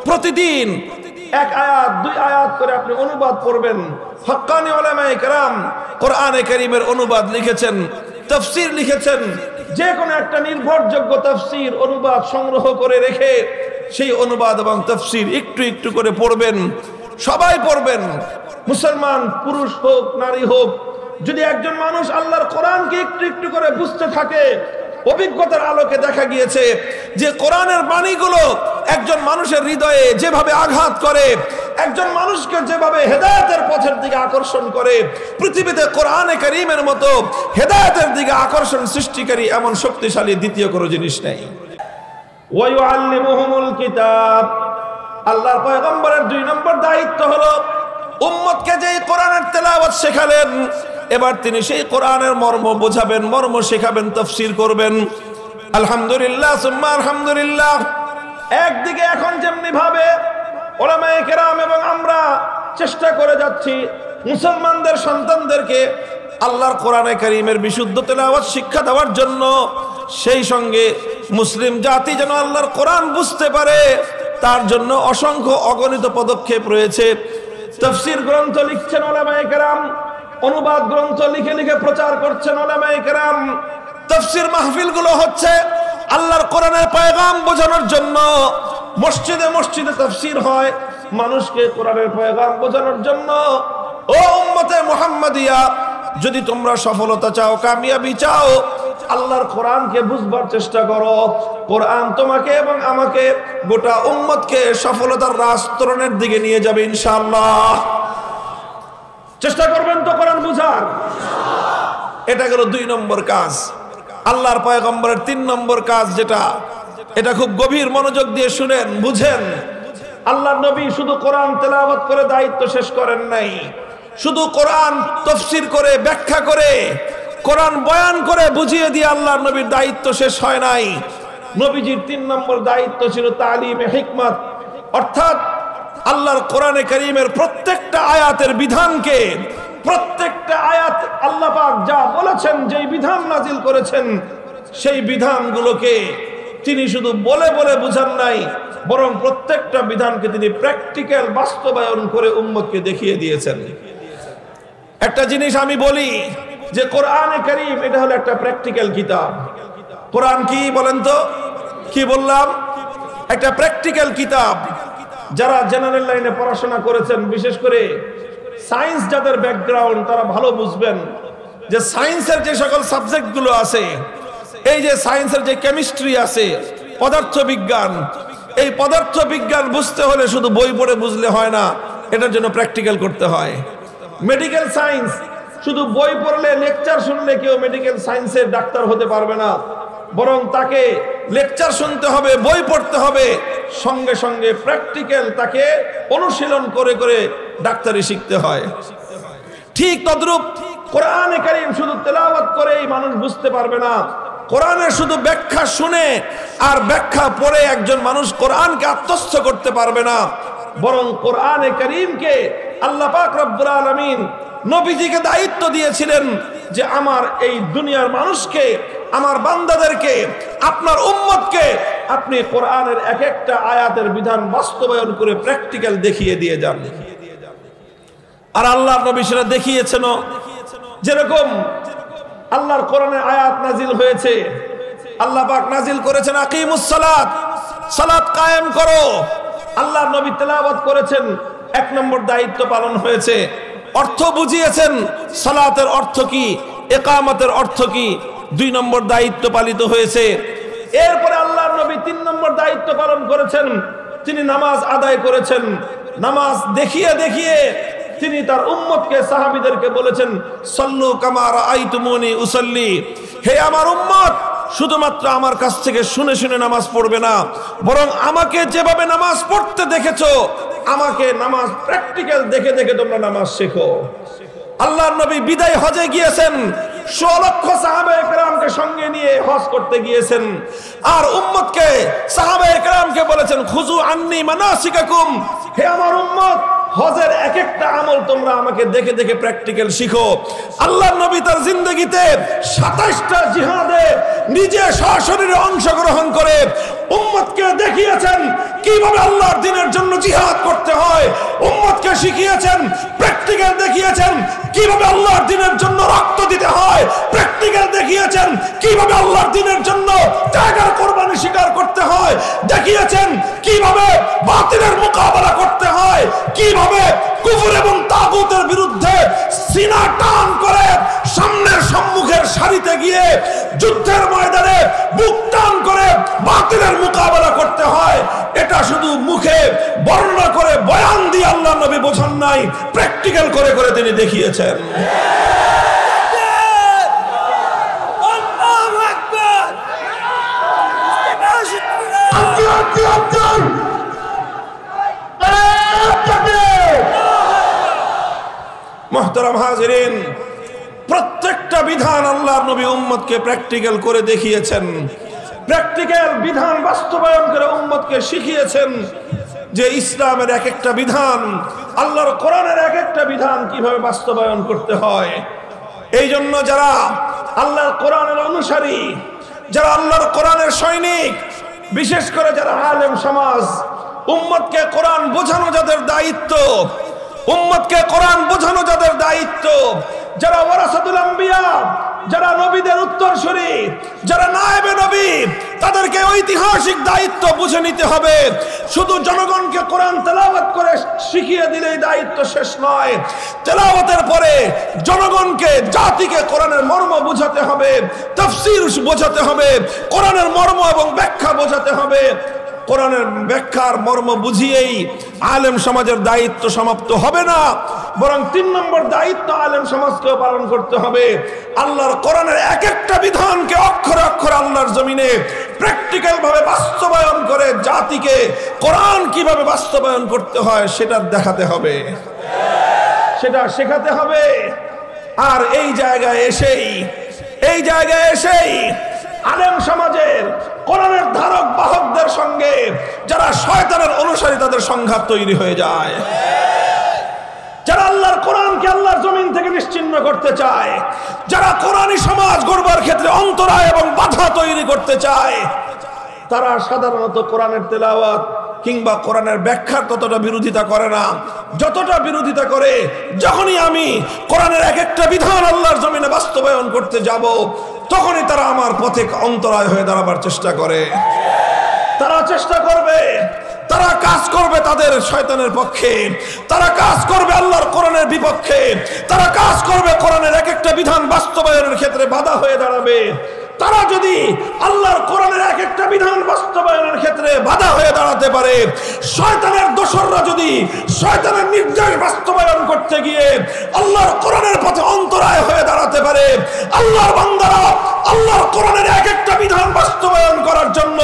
প্রতিদিন 1 আয়াত 2 আয়াত করে আপনি অনুবাদ করবেন। হক্কানি উলামায়ে কেরাম কোরআনে কারীমের অনুবাদ লিখেছেন, তাফসীর লিখেছেন, যে কোনো একটা নির্ভরযোগ্য তাফসীর অনুবাদ সংগ্রহ করে রেখে সেই অনুবাদ এবং তাফসীর একটু একটু করে পড়বেন, সবাই পড়বেন, মুসলমান পুরুষ হোক নারী হোক। যদি একজন মানুষ আল্লাহর কোরআনকে একটু একটু করে বুঝতে থাকে, অভিজ্ঞতার আলোকে দেখা গিয়েছে যে কোরআনের বাণীগুলো একজন মানুষের হৃদয়ে যেভাবে আঘাত করে, একজন মানুষকে যেভাবে হেদায়েতের পথের দিকে আকর্ষণ করে, পৃথিবীতে কোরআনে কারীমের মতো হেদায়েতের দিকে আকর্ষণ সৃষ্টিকারী এমন শক্তিশালী দ্বিতীয় কোনো জিনিস নেই। ওয়া ইউআল্লিমুহুমুল কিতাব, আল্লাহর পয়গম্বরের 2 নম্বর দায়িত্ব হলো উম্মতকে যে কোরআনের তেলাওয়াত শেখালেন, এবার তিনি সেই কোরআনের মর্ম বোঝাবেন, মর্ম শেখাবেন, তাফসীর করবেন। আলহামদুলিল্লাহ সুম্মা আলহামদুলিল্লাহ। একদিকে এখন যেমনি ভাবে উলামায়ে কেরাম এবং আমরা চেষ্টা করে যাচ্ছি মুসলমানদের সন্তানদেরকে আল্লাহর কোরআনে কারীমের বিশুদ্ধ তেলাওয়াত শিক্ষা দেওয়ার জন্য, সেই সঙ্গে মুসলিম জাতি যেন আল্লাহর কোরআন বুঝতে পারে তার জন্য অসংখ্য অগণিত পদক্ষেপ রয়েছে। তাফসীর গ্রন্থ লিখছেন উলামায়ে কেরাম, অনুবাদ গ্রন্থ লিখে লিখে প্রচার করছেন উলামায়ে কেরাম। তাফসীর মাহফিলগুলো হচ্ছে আল্লাহর কোরআনের পয়গাম বোঝানোর জন্য। মসজিদে মসজিদে তাফসীর হয় মানুষকে কোরআনের পয়গাম বোঝানোর জন্য। ও উম্মতে মুহাম্মাদিয়া, যদি তোমরা সফলতা চাও, কামিয়াবি চাও, আল্লাহর কোরআনকে বুঝবার চেষ্টা করো। কোরআন তোমাকে এবং আমাকে, গোটা উম্মতকে সফলতার রাস্তরণের দিকে নিয়ে যাবে ইনশাআল্লাহ। চেষ্টা করবেন তো কোরআন বুঝার? এটা গেল 2 নম্বর কাজ। আল্লাহর পয়গম্বরের 3 নম্বর কাজ যেটা, এটা খুব গভীর মনোযোগ দিয়ে শুনেন, বুঝেন। আল্লাহর নবী শুধু কোরআন তেলাওয়াত করে দায়িত্ব শেষ করেন নাই, শুধু কোরআন তাফসীর করে ব্যাখ্যা করে কোরআন বয়ান করে বুঝিয়ে দিয়ে আল্লাহর নবীর দায়িত্ব শেষ হয় নাই। নবীজির 3 নম্বর দায়িত্ব ছিল তালিমে হিকমত, অর্থাৎ আল্লাহর কোরআনে কারীমের প্রত্যেকটা আয়াতের বিধানকে, প্রত্যেকটা আয়াত আল্লাহ পাক যা বলেছেন, যেই বিধান নাজিল করেছেন, সেই বিধানগুলোকে তিনি শুধু বলে বলে বুঝান নাই, বরং প্রত্যেকটা বিধানকে তিনি প্র্যাকটিক্যাল বাস্তবায়ন করে উম্মতকে দেখিয়ে দিয়েছেন। একটা জিনিস আমি বলি যে কোরআনে কারীম এটা হলো একটা প্র্যাকটিক্যাল কিতাব। কোরআন কি বলেন তো? কি বললাম? একটা প্র্যাকটিক্যাল কিতাব। যারা জেনারেল লাইনে পড়াশোনা করেছেন, বিশেষ করে সায়েন্স যাদের ব্যাকগ্রাউন্ড, তারা ভালো বুঝবেন যে সায়েন্সের যে সকল সাবজেক্টগুলো আছে, এই যে সায়েন্সের যে কেমিস্ট্রি আছে, পদার্থবিজ্ঞান, এই পদার্থবিজ্ঞান বুঝতে হলে শুধু বই পড়ে বুঝলে হয় না, এটার জন্য প্র্যাকটিক্যাল করতে হয়। মেডিকেল সায়েন্স, শুধু বই পড়লে লেকচার শুনলে কেউ মেডিকেল সায়েন্সের ডাক্তার হতে পারবে না, বরং তাকে লেকচার শুনতে হবে, বই পড়তে হবে, সঙ্গে সঙ্গে প্র্যাকটিক্যাল তাকে অনুশীলন করে করে ডাক্তারি শিখতে হয়। ঠিক তদ্রূপ কোরআনে কারীম শুধু তেলাওয়াত করেই মানুষ বুঝতে পারবে না। কোরআনের শুধু ব্যাখ্যা শুনে আর ব্যাখ্যা পড়ে একজন মানুষ কোরআনকে আত্মস্থ করতে পারবে না, বরং কোরআনে কারীমকে আল্লাহ পাক রব্বুল আলামিন নবীজিকে দায়িত্ব দিয়েছিলেন যে আমার এই দুনিয়ার মানুষকে, আমার বান্দাদেরকে, আপনার উম্মতকে আপনি কোরআনের এক একটা আয়াতের বিধান বাস্তবায়ন করে প্র্যাকটিক্যাল দেখিয়ে দিয়ে যান। আর আল্লাহর নবী সেটা দেখিয়েছেন। যেরকম আল্লাহর কোরআনে আয়াত নাজিল হয়েছে, আল্লাহ পাক নাজিল করেছেন আকিমুস সালাত, সালাত কায়েম করো। আল্লাহর নবী তেলাওয়াত করেছেন, 1 নম্বর দায়িত্ব পালন হয়েছে। অর্থ বুঝিয়েছেন, সালাতের অর্থ কি, ইকামতের অর্থ কি, 2 নম্বর দায়িত্ব পালিত হয়েছে। এরপরে আল্লাহর নবী 3 নম্বর দায়িত্ব পালন করেছেন, তিনি নামাজ আদায় করেছেন। নামাজ দেখিয়ে দেখিয়ে তিনি তার উম্মতকে, সাহাবীদেরকে বলেছেন, সাল্লু কামা রাআইতুমুনি উসাল্লি। হে আমার উম্মত, শুধুমাত্র আমার কাছ থেকে শুনে শুনে নামাজ পড়বে না, বরং আমাকে যেভাবে নামাজ পড়তে দেখেছো, আমাকে নামাজ প্র্যাকটিক্যাল দেখে দেখে তোমরা নামাজ শেখো। আল্লাহর নবী বিদায় হজে গিয়েছেন, 100 লক্ষ সাহাবায়ে কেরামকে সঙ্গে নিয়ে হজ করতে গিয়েছেন। আর উম্মতকে, সাহাবায়ে কেরামকে বলেছেন, খুযু আন্নী মানাসিকাকুম। হে আমার উম্মত, হজের এক একটা আমল তোমরা আমাকে দেখে দেখে প্র্যাকটিক্যাল শিখো। আল্লাহর নবী তার জিন্দেগিতে 27টা জিহাদে নিজে সশরীরে অংশগ্রহণ করে উম্মতকে দেখিয়েছেন কিভাবে আল্লাহর দ্বীনের জন্য জিহাদ করতে হয়। উম্মতকে শিখিয়েছেন, প্র্যাকটিক্যাল দেখিয়েছেন কিভাবে আল্লাহর দ্বীনের জন্য রক্ত দিতে হয়। প্র্যাকটিক্যাল দেখিয়েছেন কিভাবে আল্লাহর দ্বীনের জন্য ত্যাগের কোরবানি স্বীকার করতে হয়। দেখিয়েছেন কিভাবে বাতিলের মোকাবেলা করতে হয়, কিভাবে কুফর এবং তাগুতের বিরুদ্ধে সিনা টান করে সামনের সম্মুখের সারিতে গিয়ে যুদ্ধের ময়দানে বুক টান করে বাতিলের মোকাবেলা করতে হয়। এটা শুধু মুখে বর্ণনা করে বয়ান দিয়ে আল্লাহর নবী বোঝান নাই, প্র্যাকটিক্যাল করে করে তিনি দেখিয়েছেন। মুহতারাম হাজিরিন, প্রত্যেকটা বিধান আল্লাহর নবী উম্মতকে প্র্যাকটিক্যাল করে দেখিয়েছেন। প্র্যাকটিক্যাল বিধান বাস্তবায়ন করে উম্মতকে শিখিয়েছেন যে ইসলামের এক একটা বিধান, আল্লাহর কোরআনের এক একটা বিধান কিভাবে বাস্তবায়ন করতে হয়। এই জন্য যারা আল্লাহর কোরআনের অনুসারী, যারা আল্লাহর কোরআনের সৈনিক, বিশেষ করে যারা আলেম সমাজ, উম্মতকে কোরআন বোঝানো যাদের দায়িত্ব, উম্মতকে কোরআন বোঝানো যাদের দায়িত্ব, যারা ওয়ারাসাতুল আম্বিয়া, যারা নবীদের উত্তরসূরি, যারা নায়েবে নবী, তাদেরকে ঐতিহাসিক দায়িত্ব বুঝে নিতে হবে। শুধু জনগণকে কোরআন তেলাওয়াত করে শিখিয়ে দিলেই দায়িত্ব শেষ নয়। তেলাওয়াতের পরে জনগণকে, জাতিকে কোরআনের মর্ম বোঝাতে হবে, তাফসীর বোঝাতে হবে, কোরআনের মর্ম এবং ব্যাখ্যা বোঝাতে হবে। কোরআনের ব্যাখ্যার মর্ম বুঝিয়েই আলেম সমাজের দায়িত্ব সমাপ্ত হবে না, বরং 3 নম্বর দায়িত্ব আলেম সমাজকেও পালন করতে হবে। আল্লাহর কোরআনের এক একটা বিধানকে অক্ষরে অক্ষরে আল্লাহর জমিনে প্র্যাকটিক্যাল ভাবে বাস্তবায়ন করে জাতিকে কোরআন কিভাবে বাস্তবায়ন করতে হয় সেটা দেখাতে হবে, সেটা শেখাতে হবে। আর এই জায়গায় এসেই আলেম সমাজের কোরআনের ধারক বাহকদের সঙ্গে যারা শয়তানের অনুসারী, তাদের সংঘাত তৈরি হয়ে যায়। যারা আল্লাহর কোরআনকে আল্লাহর জমিন থেকে নিশ্চিহ্ন করতে চায়, যারা কোরআনী সমাজ গড়বার ক্ষেত্রে অন্তরায় এবং বাধা তৈরি করতে চায়, তারা সাধারণত কোরআনের তেলাওয়াত কিংবা কোরআনের ব্যাখ্যার ততটা বিরোধিতা করে না, যতটা বিরোধিতা করে যখনই আমি কোরআনের এক একটা বিধান আল্লাহর জমিনে বাস্তবায়ন করতে যাব, তখনই তারা আমার পথে অন্তরায় হয়ে দাঁড়াবার চেষ্টা করে। তারা চেষ্টা করবে, তারা কাজ করবে তাদের শয়তানের পক্ষে, তারা কাজ করবে আল্লাহর কোরআনের বিপক্ষে, তারা কাজ করবে কোরআনের এক একটা বিধান বাস্তবায়নের ক্ষেত্রে বাধা হয়ে দাঁড়াবে। তারা যদি আল্লাহর কোরআনের এক একটা বিধান বাস্তবায়নের ক্ষেত্রে বাধা হয়ে দাঁড়াতে পারে, শয়তানের দোসররা যদি শয়তানের নির্দেশ বাস্তবায়ন করতে গিয়ে আল্লাহর কোরআনের পথে অন্তরায় হয়ে দাঁড়াতে পারে, আল্লাহর বান্দারা আল্লাহর কোরআনের এক একটা বিধান বাস্তবায়ন করার জন্য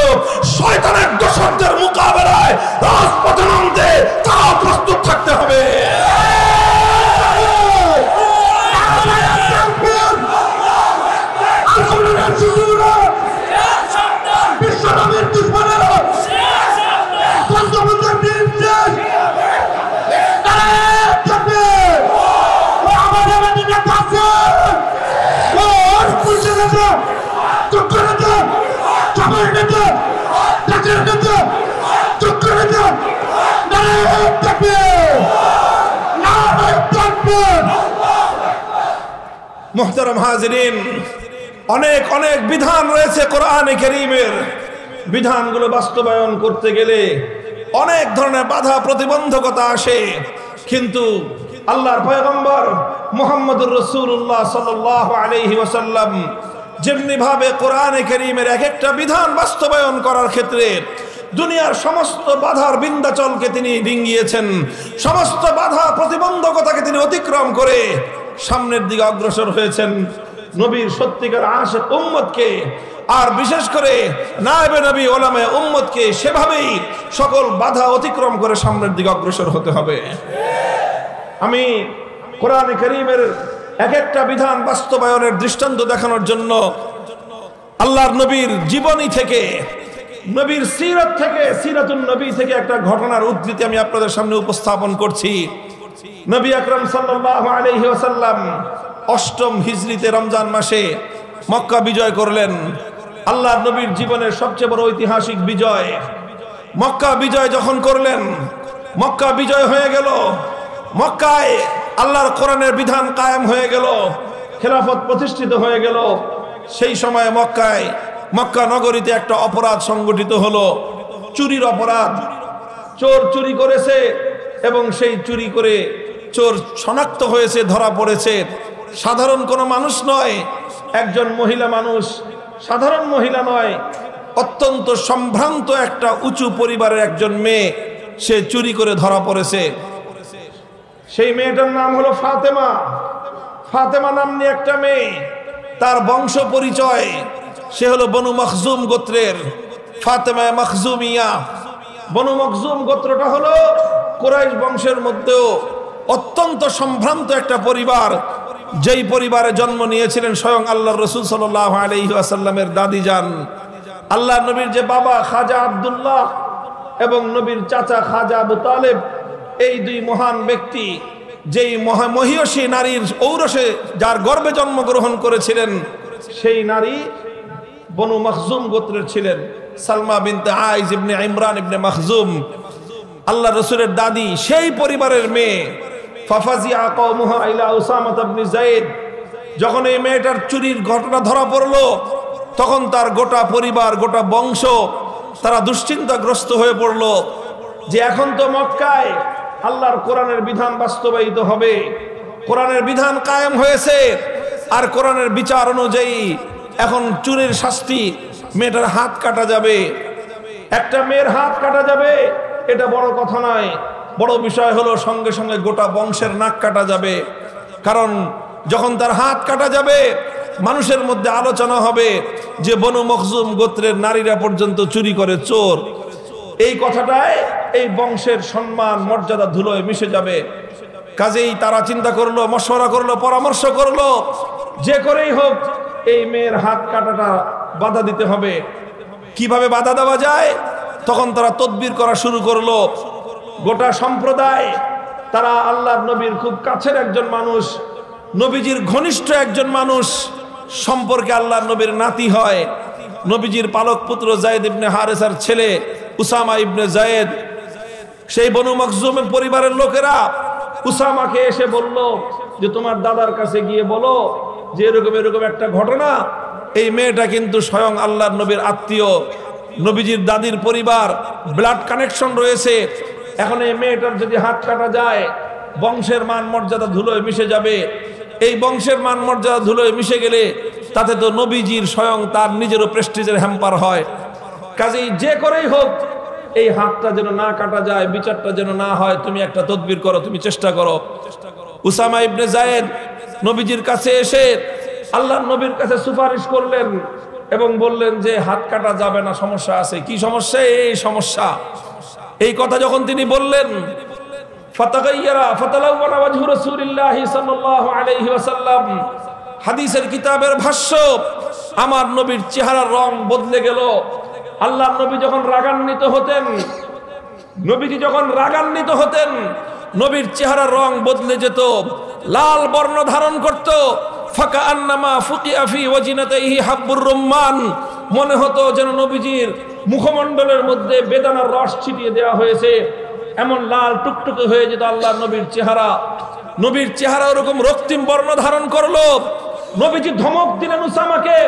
শয়তানের দোসরদের মোকাবেলায় রাজপথে নামতে তারাও প্রস্তুত থাকতে হবে। মুহতারাম হাজিরিন, অনেক অনেক বিধান রয়েছে কোরআনে কারীমের। বিধানগুলো বাস্তবায়ন করতে গেলে অনেক ধরনের বাধা প্রতিবন্ধকতা আসে, কিন্তু আল্লাহর পয়গম্বর মুহাম্মদুর রাসূলুল্লাহ সাল্লাল্লাহু আলাইহি ওয়াসাল্লাম যেমনি ভাবে কোরআনে কারীমের এক একটা বিধান বাস্তবায়ন করার ক্ষেত্রে দুনিয়ার সমস্ত বাধার বিন্ধ্যাচলকে তিনি ডিঙ্গিয়েছেন, সমস্ত বাধা প্রতিবন্ধকতাকে তিনি অতিক্রম করে সামনের দিকে অগ্রসর হয়েছেন। নবীর সত্যিকার আশিক উম্মতকে, আর বিশেষ করে নায়েবে নবী ওলামায়ে উম্মতকে সেভাবেই সকল বাধা অতিক্রম করে সামনের দিকে অগ্রসর হতে হবে। আমি কোরআনে কারীমের এক একটা বিধান বাস্তবায়নের দৃষ্টান্ত দেখানোর জন্য আল্লাহর নবীর জীবনী থেকে নবীর সিরাত থেকে, সিরাতুন নবী থেকে একটা ঘটনার উদ্ধৃতি আমি আপনাদের সামনে উপস্থাপন করছি। নবী আকরাম সাল্লাল্লাহু আলাইহি ওয়াসাল্লাম 8ম হিজরিতে রমজান মাসে মক্কা বিজয় করলেন। আল্লাহর নবীর জীবনের সবচেয়ে বড় ঐতিহাসিক বিজয়। মক্কা বিজয় যখন করলেন, মক্কা বিজয় হয়ে গেল, মক্কায় আল্লাহর কোরআনের বিধান কায়েম হয়ে গেল, খেলাফত প্রতিষ্ঠিত হয়ে গেল। সেই সময় মক্কা নগরীতে একটা অপরাধ সংগঠিত হলো, চুরির অপরাধ। চোর চুরি করেছে এবং সেই চুরি করে চোর শনাক্ত হয়েছে, ধরা পড়েছে। সাধারণ কোনো মানুষ নয়, একজন মহিলা মানুষ, সাধারণ মহিলা নয়, অত্যন্ত সম্ভ্রান্ত একটা উঁচু পরিবারের একজন মেয়ে, সে চুরি করে ধরা পড়েছে। সেই মেয়েটার নাম হলো ফাতেমা। ফাতেমা নামনি একটা মেয়ে, তার বংশ পরিচয়, সে হলো বনু মখজুম গোত্রের, ফাতেমা মখজুমিয়া। বনু মখজুম গোত্রটা হলো কুরাইশ বংশের মধ্যেও অত্যন্ত সম্ভ্রান্ত একটা পরিবার, যেই পরিবারে জন্ম নিয়েছিলেন স্বয়ং আল্লাহর রাসূল সাল্লাল্লাহু আলাইহি ওয়াসাল্লামের দাদি যান। আল্লাহ নবীর যে বাবা খাজা আব্দুল্লাহ এবং নবীর চাচা খাজা আবু তালেব, এই দুই মহান ব্যক্তি যেই মহিয়সী নারীর ঔরসে যার গর্ভে জন্মগ্রহণ করেছিলেন, সেই নারী বনু মখজুম গোত্রের ছিলেন, সালমা বিনতে আইজ ইবনে ইমরান ইবনে মখজুম, আল্লাহ রসুলের দাদি। সেই পরিবারের মেয়ে। ফাফাজিয়া কওমুহা ইলা উসামা ইবনে যায়েদ। যখন এই মেয়েটার চুরির ঘটনা ধরা পড়লো, তখন তার গোটা পরিবার, গোটা বংশ, তারা দুশ্চিন্তাগ্রস্ত হয়ে পড়ল যে এখন তো মক্কায় আল্লাহর কোরআনের বিধান বাস্তবায়িত হবে, কোরআনের বিধান কায়েম হয়েছে, আর কোরআনের বিচার অনুযায়ী এখন চুরির শাস্তি, মেয়েটার হাত কাটা যাবে। একটা মেয়ের হাত কাটা যাবে, এটা বড় কথা নয়, বড় বিষয় হলো সঙ্গে সঙ্গে গোটা বংশের নাক কাটা যাবে। কারণ যখন তার হাত কাটা যাবে, মানুষের মধ্যে আলোচনা হবে যে বনু মখজুম গোত্রের নারীরা পর্যন্ত চুরি করে, চোর। এই কথাটায় এই বংশের সম্মান মর্যাদা ধুলোয় মিশে যাবে। কাজেই তারা চিন্তা করলো, মশওয়ারা করলো, পরামর্শ করলো, যে করেই হোক এই মেয়ের হাত কাটাটা বাধা দিতে হবে। কিভাবে বাধা দেওয়া যায়? তখন তারা তদবির করা শুরু করলো। গোটা সম্প্রদায়, তারা আল্লাহর নবীর খুব কাছের একজন মানুষ, নবীজির ঘনিষ্ঠ একজন মানুষ সম্পর্কে আল্লাহর নবীর নাতি হয়, নবীজির পালক পুত্র যায়েদ ইবনে হারেসার ছেলে উসামা ইবনে যায়েদ। সেই বনু মখজুমের পরিবারের লোকেরা উসামাকে এসে বলল যে তোমার দাদার কাছে গিয়ে বলো যে এরকম এরকম একটা ঘটনা, এই মেয়েটা কিন্তু স্বয়ং আল্লাহর নবীর আত্মীয়, নবীজির দাদির পরিবার, ব্লাড কানেকশন রয়েছে। এখন এই মেয়েটার যদি হাত কাটা যায়, বংশের মান মর্যাদা ধুলোয় মিশে যাবে। এই বংশের মান মর্যাদা ধুলোয় মিশে গেলে তাতে তো নবীজির স্বয়ং তার নিজেরও প্রেস্টিজের হ্যাম্পার হয়। কাজেই যে করেই হোক এই হাতটা যেন না কাটা যায়, বিচারটা যেন না হয়, তুমি একটা তদবির করো, তুমি চেষ্টা করো। উসামা ইবনে যায়েদ নবীজির কাছে এসে আল্লাহর নবীর কাছে সুপারিশ করলেন এবং বললেন যে হাত কাটা যাবে না, সমস্যা আছে। কি সমস্যা? এই সমস্যা। এই কথা যখন তিনি বললেন, হাদিসের কিতাবের ভাষ্য, আমার নবীর চেহারার রং বদলে গেল। আল্লাহর নবী যখন রাগান্বিত হতেন, নবীজি যখন রাগান্বিত হতেন, নবীর চেহারার রং বদলে যেত, লাল বর্ণ ধারণ করত। ফাকা আন্নামা ফুকিয়া ফি ওয়াজিনাতিহি হাব্বুর রুম্মান, মনে হতো যেন নবীজির মুখমণ্ডলের মধ্যে বেদানার রস ছিটিয়ে দেওয়া হয়েছে, এমন লাল টুকটুকে হয়ে যেত আল্লাহর নবীর চেহারা। নবীর চেহারা ওরকম রক্তিম বর্ণ ধারণ করলো। নবীজি ধমক দিলেন উসামাকে,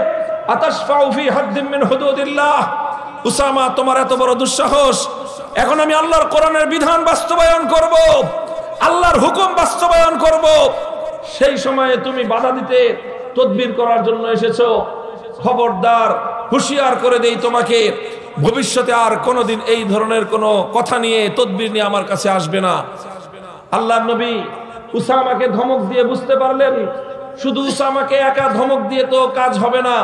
আতাশফাউ ফি হাদ্দিন মিন হুদুদিল্লাহ, উসামা তোমার এত বড় দুঃসাহস, এখন আমি আল্লাহর কোরআনের বিধান বাস্তবায়ন করব, আল্লাহর হুকুম বাস্তবায়ন করব, সেই সময়ে তুমি বাধা দিতে তদবির করার জন্য এসেছো। খবরদার, হুঁশিয়ার করে দেই তোমাকে, ভবিষ্যতে আর কোনোদিন এই ধরনের কোনো কথা নিয়ে, তদবির নিয়ে আমার কাছে আসবে না। আল্লাহর নবী উসামাকে ধমক দিয়ে বুঝতে পারলেন শুধু উসামাকে একা ধমক দিয়ে তো কাজ হবে না,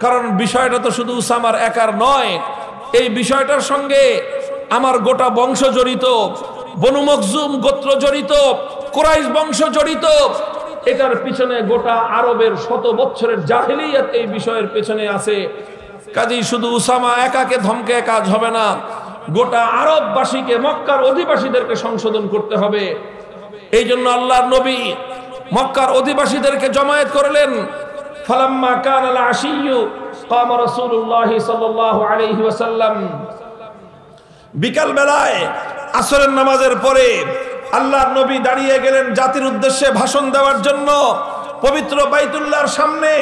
কারণ বিষয়টা তো শুধু উসামার একার নয়, এই বিষয়টার সঙ্গে আমার গোটা বংশ জড়িত, বনু মখজুম গোত্র জড়িত, কুরাইশ বংশ জড়িত। এটার পিছনে গোটা আরবের শত বছরের জাহেলিয়াত এই বিষয়ের পেছনে আছে। কাজেই শুধু উসামা একাকে ধমকে কাজ হবে না, গোটা আরববাসীকে, মক্কার অধিবাসীদেরকে সংশোধন করতে হবে। এই জন্য আল্লাহর নবী মক্কার অধিবাসীদেরকে জমায়েত করলেন। ফালাম্মা কানাল আশিয়্যু কামা রাসূলুল্লাহ সাল্লাল্লাহু আলাইহি ওয়াসাল্লাম, বিকাল বেলায় আসরের নামাজের পরে আল্লাহর নবী দাঁড়িয়ে গেলেন জাতির উদ্দেশ্যে ভাষণ দেওয়ার জন্য। পবিত্র বাইতুল্লাহর সামনে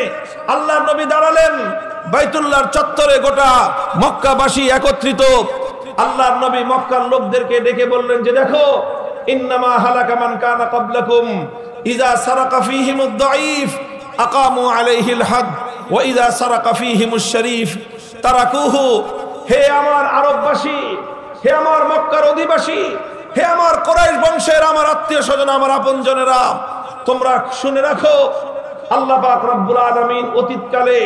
আল্লাহর নবী দাঁড়ালেন। বাইতুল্লাহর চত্বরে গোটা মক্কাবাসী একত্রিত। আল্লাহর নবী মক্কার লোকদেরকে ডেকে বললেন যে দেখো, ইন্নামা হালাকা মান কানা ক্বাবলাকুম ইযা সারাকা ফীহিমুদ দাঈফ আকামু আলাইহিল হাদ ওয়া ইযা সারাকা ফীহিমুশ শরীফ তারাকুহু। হে আমার আরববাসী, হে আমার মক্কার অধিবাসী, হে আমার কুরাইশ বংশের আমার আত্মীয় স্বজন, আমার আপনজনেরা, তোমরা শুনে রাখো, আল্লাহ পাক রব্বুল আলামিন অতীতকালে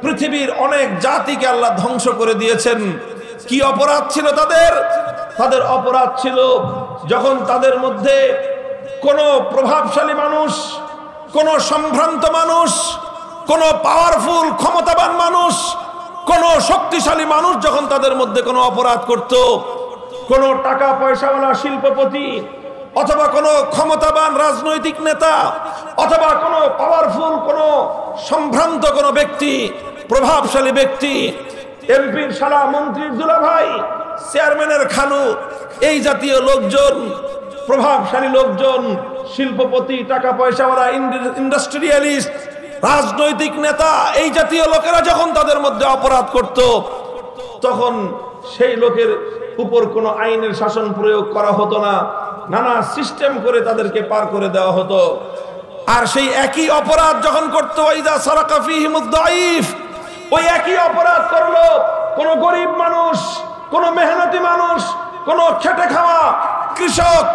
পৃথিবীর অনেক জাতিকে আল্লাহ ধ্বংস করে দিয়েছেন। কি অপরাধ ছিল তাদের? তাদের অপরাধ ছিল যখন তাদের মধ্যে কোনো প্রভাবশালী মানুষ, কোনো সম্ভ্রান্ত মানুষ, কোনো পাওয়ারফুল ক্ষমতাবান মানুষ, কোনো শক্তিশালী মানুষ যখন তাদের মধ্যে কোনো অপরাধ করত, কোনো টাকা পয়সাওয়ালা শিল্পপতি অথবা কোনো ক্ষমতাবান রাজনৈতিক নেতা অথবা কোনো পাওয়ারফুল কোনো সম্ভ্রান্ত কোনো ব্যক্তি, প্রভাবশালী ব্যক্তি, এমপির শালা, মন্ত্রীর দুলাভাই, চেয়ারম্যানের খালু, এই জাতীয় লোকজন, প্রভাবশালী লোকজন, শিল্পপতি, টাকা পয়সাওয়ালা, ইন্ডাস্ট্রিয়ালিস্ট, রাজনৈতিক নেতা, এই জাতীয় লোকেরা যখন তাদের মধ্যে অপরাধ করত, তখন সেই লোকের উপর কোনো আইনের শাসন প্রয়োগ করা হতো না, নানা সিস্টেম করে তাদেরকে পার করে দেওয়া হতো। আর সেই একই অপরাধ যখন করতো ওয়াইদা সারাকা ফীহিমুদ দাঈফ, ওই একই অপরাধ করলো কোন গরিব মানুষ, কোন মেহনতি মানুষ, কোন খেটে খাওয়া কৃষক,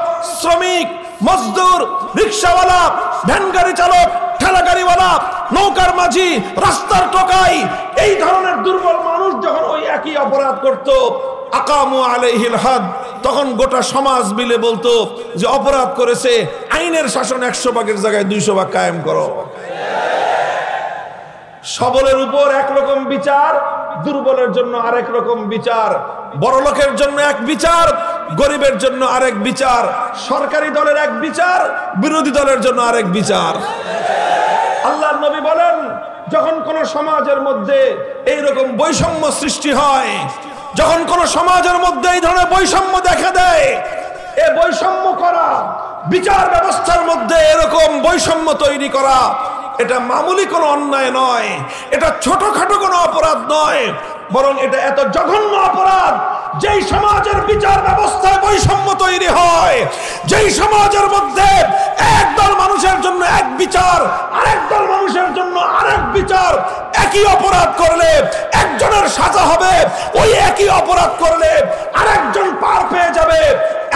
শ্রমিক, মজদুর, রিকশাওয়ালা, ভ্যান গাড়ি চালক, ঠেলা গাড়িওয়ালা, নৌকার মাঝি, রাস্তার টোকাই, এই ধরনের দুর্বল মানুষ যখন ওই একই অপরাধ করত, আকামু আলাইহিল হাদ, তখন গোটা সমাজ মিলে বলতো যে অপরাধ করেছে, আইনের শাসন 100 ভাগের জায়গায় 200 ভাগ কায়েম করো। সবলের উপর একরকম বিচার, দুর্বলের জন্য আরেক রকম বিচার, বড়লোকের জন্য এক বিচার, গরিবের জন্য আরেক বিচার, সরকারি দলের এক বিচার, বিরোধী দলের জন্য আরেক বিচার। আল্লাহর নবী বলেন, যখন কোন সমাজের মধ্যে এইরকম বৈষম্য সৃষ্টি হয়, যখন কোন সমাজের মধ্যে এই ধরনের বৈষম্য দেখা দেয়, এ বৈষম্য করা, বিচার ব্যবস্থার মধ্যে এরকম বৈষম্য তৈরি করা, এটা মামুলি কোনো অন্যায় নয়, এটা ছোটখাটো কোনো অপরাধ নয়, বরং এটা এত জঘন্য অপরাধ, যেই সমাজের বিচার ব্যবস্থায় বৈষম্য তৈরি হয়, যেই সমাজের মধ্যে একদল মানুষের জন্য এক বিচার, আরেক দল মানুষের জন্য আরেক বিচার, একই অপরাধ করলে একজনের সাজা হবে, ওই একই অপরাধ করলে আরেকজন পার পেয়ে যাবে,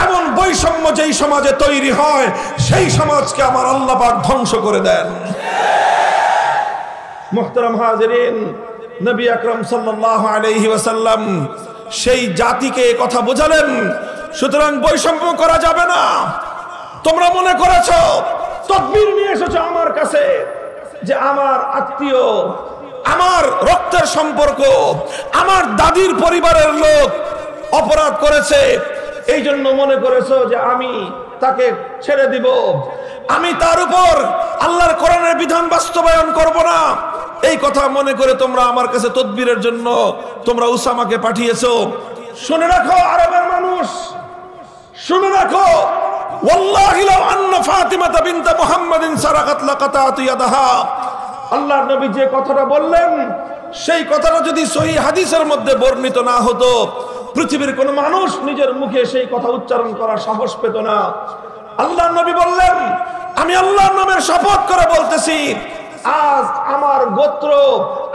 এমন বৈষম্য যেই সমাজে তৈরি হয়, সেই সমাজকে আমার আল্লাহ পাক ধ্বংস করে দেন। মুহতারাম হাজিরিন, নবী আকরাম সাল্লাল্লাহু আলাইহি ওয়াসাল্লাম সেই জাতিকে কথা বোঝালেন, সুতরাং বৈষম্য করা যাবে না। তোমরা মনে করেছো, তদবির নিয়ে এসেছো আমার কাছে যে আমার আত্মীয়, আমার রক্তের সম্পর্ক, আমার দাদির পরিবারের লোক অপরাধ করেছে, এই জন্য মনে করেছো যে আমি তাকে ছেড়ে দিব, আমি তার উপর আল্লাহর কোরআনের বিধান বাস্তবায়ন করব না। এই কথা মনে করে তোমরা আমার কাছে তদবিরের জন্য তোমরা উসামাকে পাঠিয়েছো। শুনে রাখো আরবের মানুষ, শুনে রাখো, ওয়াল্লাহি লাউ আন্না ফাতিমাতা বিনতে মুহাম্মাদিন সারাকাত লাকাতাতু ইয়াদাহা। আল্লাহর নবী যে কথাটা বললেন, সেই কথাটা যদি সহিহ হাদিসের মধ্যে বর্ণিত না হতো, পৃথিবীর কোন মানুষ নিজের মুখে সেই কথা উচ্চারণ করার সাহস পেত না। আল্লাহর নবী বললেন, আমি আল্লাহর নামের শপথ করে বলতেছি, আজ আমার গোত্র,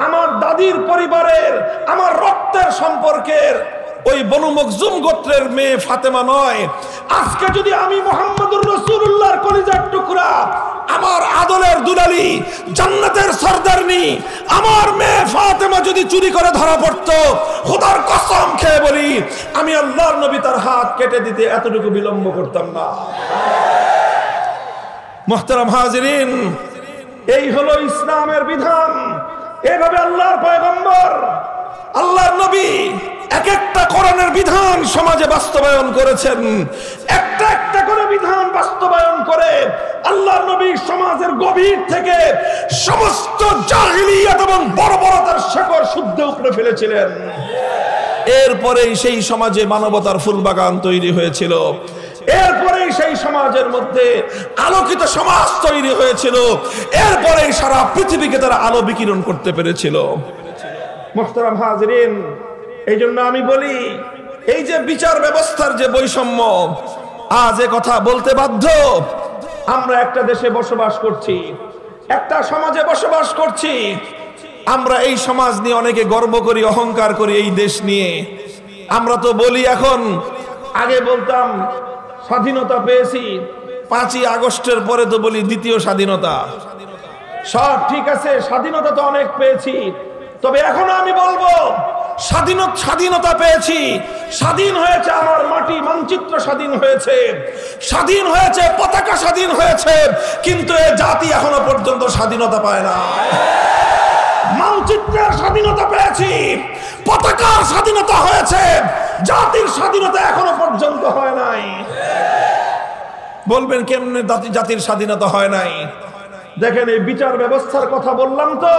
আমার দাদির পরিবারের, আমার রক্তের সম্পর্কের ওই বনু মখজুম গোত্রের মেয়ে ফাতেমা নয়, আজকে যদি আমি মুহাম্মদুর রাসূলুল্লাহর কলিজার টুকরা, আমার আদলের দুলালি, জান্নাতের সরদারনি, আমার মেয়ে ফাতেমা যদি চুরি করে ধরা পড়তো, খোদার কসম খেয়ে বলি, আমি আল্লাহর নবী তার হাত কেটে দিতে এতটুকু বিলম্ব করতাম না। মুহতারাম হাজিরিন, এই হলো ইসলামের বিধান। এভাবে আল্লাহর পয়গম্বর আল্লাহর নবী এক একটা কোরআনের বিধান সমাজে বাস্তবায়ন করেছেন, একটা একটা করে বিধান বাস্তবায়ন করে আল্লাহর নবী সমাজের গভীর থেকে সমস্ত জাহিলিয়াত এবং বর্বরতার শেকড় শুদ্ধ উপড়ে ফেলেছিলেন। এরপরেই সেই সমাজে মানবতার ফুলবাগান তৈরি হয়েছিল, এরপরেই সেই সমাজের মধ্যে আলোকিত সমাজ তৈরি হয়েছিল, এরপরেই সারা পৃথিবীকে তারা আলো বিকিরণ করতে পেরেছিল। মুহতারাম হাজিরিন, এই জন্য আমি বলি, এই যে বিচার ব্যবস্থার যে বৈষম্য, আজ এ কথা বলতে বাধ্য। আমরা একটা দেশে বসবাস করছি, একটা সমাজে বসবাস করছি, আমরা এই সমাজ নিয়ে অনেকে গর্ব করি, অহংকার করি এই দেশ নিয়ে। আমরা তো বলি, এখন আগে বলতাম স্বাধীনতা পেয়েছি, 5ই আগস্টের পরে তো বলি দ্বিতীয় স্বাধীনতা। সব ঠিক আছে, স্বাধীনতা তো অনেক পেয়েছি, তবে এখনো আমি বলবো স্বাধীনতা পেয়েছি, স্বাধীন হয়েছে আমার মাটি, মানচিত্র স্বাধীন হয়েছে, স্বাধীন হয়েছে, পতাকা স্বাধীন হয়েছে, কিন্তু এ জাতি এখনো পর্যন্ত স্বাধীনতা পায় না। মানচিত্রের স্বাধীনতা পেয়েছি, পতাকার স্বাধীনতা হয়েছে, জাতির স্বাধীনতা এখনো পর্যন্ত হয় নাই। বলবেন কেমনে জাতির স্বাধীনতা হয় নাই? দেখেন, এই বিচার ব্যবস্থার কথা বললাম তো,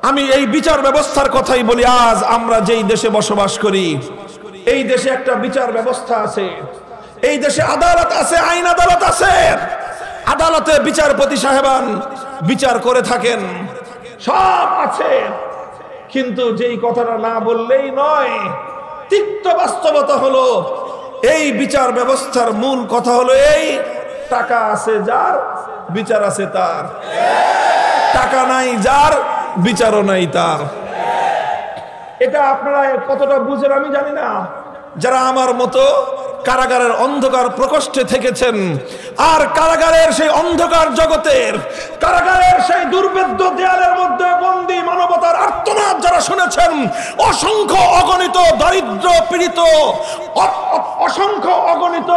আমি এই বিচার ব্যবস্থার কথাই বলি। আজ আমরা যেই দেশে বসবাস করি, এই দেশে একটা বিচার ব্যবস্থা আছে, এই দেশে আদালত আছে, আইন আদালত আছে, আদালতে বিচারপতি সাহেবান বিচার করে থাকেন, সব আছে। কিন্তু যেই কথাটা না বললেই নয়, তিক্ত বাস্তবতা হলো এই বিচার ব্যবস্থার মূল কথা হলো এই, টাকা আছে যার, বিচার আছে তার, টাকা নাই যার, বিচারও নাই তার। এটা আপনারা কতটা বুঝেন আমি জানি না। যারা আমার মতো কারাগারের অন্ধকার প্রকোষ্ঠে থেকেছেন, আর কারাগারের সেই অন্ধকার জগতের, কারাগারের সেই দুর্ভেদ্য দেয়ালের মধ্যে বন্দী মানবতার আর্তনাদ যারা শুনেছেন, অসংখ্য অগণিত দরিদ্র পীড়িত, অসংখ্য অগণিত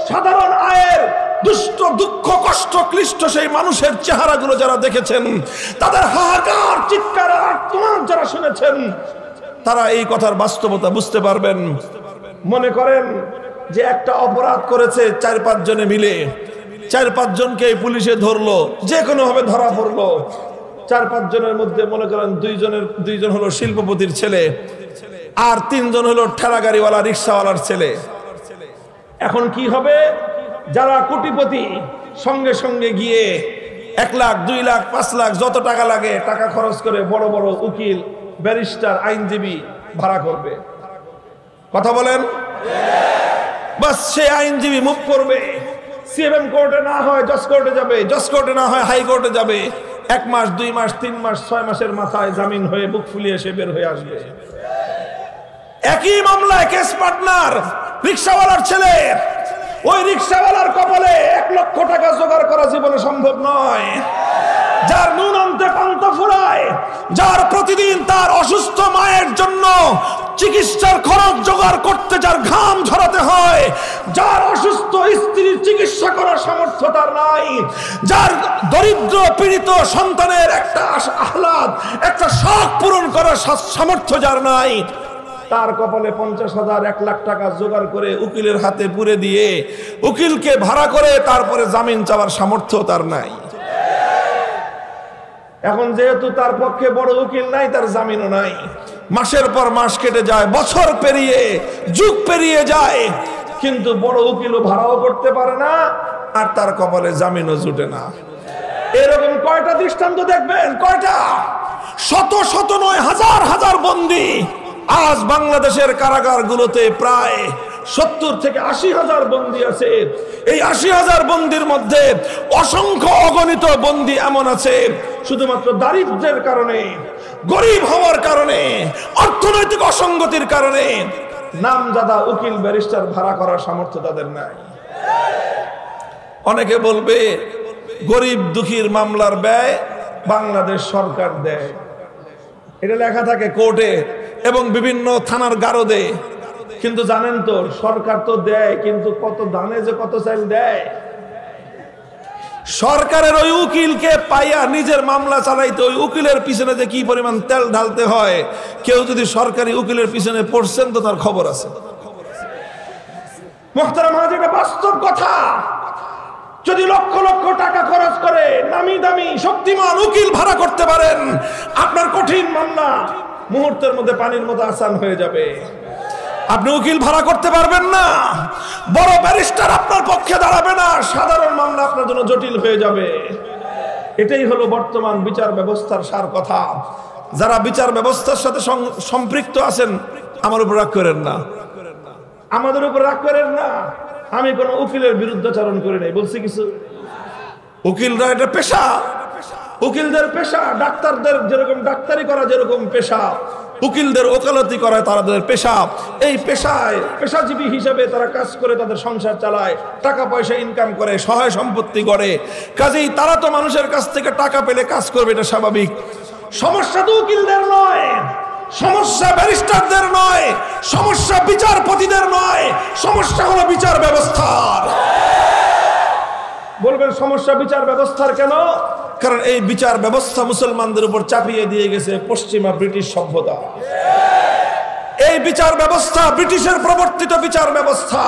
সাধারণ আয়ের দুষ্ট, দুঃখ, কষ্ট, ক্লিষ্ট সেই মানুষের চেহারাগুলো যারা দেখেছেন, তাদের হাহাকার, চিৎকার, আর্তনাদ যারা শুনেছেন, তারা এই কথার বাস্তবতা বুঝতে পারবেন। মনে করেন যে একটা অপরাধ করেছে 4-5 জনে মিলে, 4-5 জনকে পুলিশে ধরলো, যে কোনো ভাবে ধরা পড়লো। 4-5 জনের মধ্যে মনে করেন 2 জন হলো শিল্পপতির ছেলে, আর 3 জন হলো ঠেলাগাড়িওয়ালা, রিক্সাওয়ালার ছেলে। এখন কি হবে? যারা কোটিপতি সঙ্গে সঙ্গে গিয়ে 1 লাখ, 2 লাখ, 5 লাখ যত টাকা লাগে টাকা খরচ করে বড় বড় উকিল, ব্যারিস্টার, আইনজীবী ভাড়া করবে। কথা বলেন? বাস সে আইনজীবী মুভ করবে, সিএমএম কোর্টে না হয় জজ কোর্টে যাবে, জজ কোর্টে না হয় হাই কোর্টে যাবে। 1 মাস, 2 মাস, 3 মাস, 6 মাসের মাথায় জামিন হয়ে বুক ফুলিয়ে সে বের হয়ে আসবে। একই মামলায় কেস পার্টনার রিক্সাওয়ালার ছেলে, ওই রিক্সাওয়ালার কপালে 1 লক্ষ টাকা জোগাড় করা জীবনে সম্ভব নয়। যার নুন আনতে পান্তা ফুরায়, যার প্রতিদিন তার অসুস্থ মায়ের জন্য চিকিৎসার খরচ জোগাড় করতে যার ঘাম ঝরাতে হয়, যার অসুস্থ স্ত্রীর চিকিৎসা করার সামর্থ্য তার নাই, যার দরিদ্র পীড়িত সন্তানের একটা আহ্লাদ, একটা শখ পূরণ করার সামর্থ্য যার নাই, তার কপালে 50,000, 1 লাখ টাকা জোগাড় করে উকিলের হাতে পুরে দিয়ে উকিলকে ভাড়া করে তারপরে জামিন চাওয়ার সামর্থ্য তার নাই। এখন যেহেতু তার পক্ষে বড় উকিল নাই, তার জামিনও নাই। মাসের পর মাস কেটে যায়, বছর পেরিয়ে, যুগ পেরিয়ে যায়, কিন্তু বড় উকিলও ভাড়াও করতে পারে না, আর তার কপালে জামিনও জুটে না। এরকম কয়টা দৃষ্টান্ত দেখবেন? কয়টা? শত শত নয়, হাজার হাজার বন্দী আজ বাংলাদেশের কারাগারগুলোতে প্রায় 70 থেকে 80,000 বন্দী আছে। এই 80,000 বন্দীর মধ্যে অসংখ্য অগণিত বন্দী এমন আছে শুধুমাত্র দারিদ্র্যের কারণে, গরিব হওয়ার কারণে, অর্থনৈতিক অসঙ্গতির কারণে নামজাদা উকিল, ব্যারিস্টার ভাড়া করার সামর্থ্য তাদের নাই। অনেকে বলবে গরিব দুঃখীর মামলার ব্যয় বাংলাদেশ সরকার দেয়, এটা লেখা থাকে কোর্টে এবং বিভিন্ন থানার গারদে। কিন্তু জানেন তো, সরকার তো দেয়, কিন্তু কত দানে যে কত চাইল দেয়। সরকারের ওই উকিলকে পাইয়া নিজের মামলা চালাইতে ওই উকিলের পিছনে যে কি পরিমাণ তেল ঢালতে হয়, কেউ যদি সরকারি উকিলের পিছনে পড়ছেন তো তার খবর আছে। মুহতারাম হাজির, বাস্তব কথা। যদি লক্ষ লক্ষ টাকা খরচ করে নামি দামি শক্তিমান উকিল ভাড়া করতে পারেন, আপনার কঠিন মামলা মুহূর্তের মধ্যে পানির মতো আসান হয়ে যাবে। আপনি উকিল ভাড়া করতে পারবেন না, বড় ব্যারিস্টার আপনার পক্ষে দাঁড়াবে না, সাধারণ মামলা আপনার জন্য জটিল হয়ে যাবে। এটাই হলো বর্তমান বিচার ব্যবস্থার সার কথা। যারা বিচার ব্যবস্থার সাথে সম্পৃক্ত আছেন, আমার উপর রাগ করেন না, আমাদের উপর রাগ করেন না। আমি কোন উকিলের বিরুদ্ধাচরণ করি নাই, বলছি কিছু। উকিলরা এটা পেশা, উকিলদের পেশা। ডাক্তারদের যেরকম ডাক্তারি করা যেরকম পেশা, উকিলদের ওকালতি করা তাদের পেশা। এই পেশায় পেশাজীবী হিসেবে তারা কাজ করে তাদের সংসার চালায়, টাকা পয়সা ইনকাম করে, সহায় সম্পত্তি করে। কাজেই তারা তো মানুষের কাছ থেকে টাকা পেলে কাজ করবে, এটা স্বাভাবিক। সমস্যা তো উকিলদের নয়, সমস্যা ব্যারিস্টারদের নয়, সমস্যা বিচারপতিদের নয়, সমস্যা হলো বিচার ব্যবস্থার। বলবেন সমস্যা বিচার ব্যবস্থার কেন? কারণ এই বিচার ব্যবস্থা মুসলমানদের উপর চাপিয়ে দিয়ে গেছে পশ্চিমা ব্রিটিশ সভ্যতা। এই বিচার ব্যবস্থা ব্রিটিশের প্রবর্তিত বিচার ব্যবস্থা,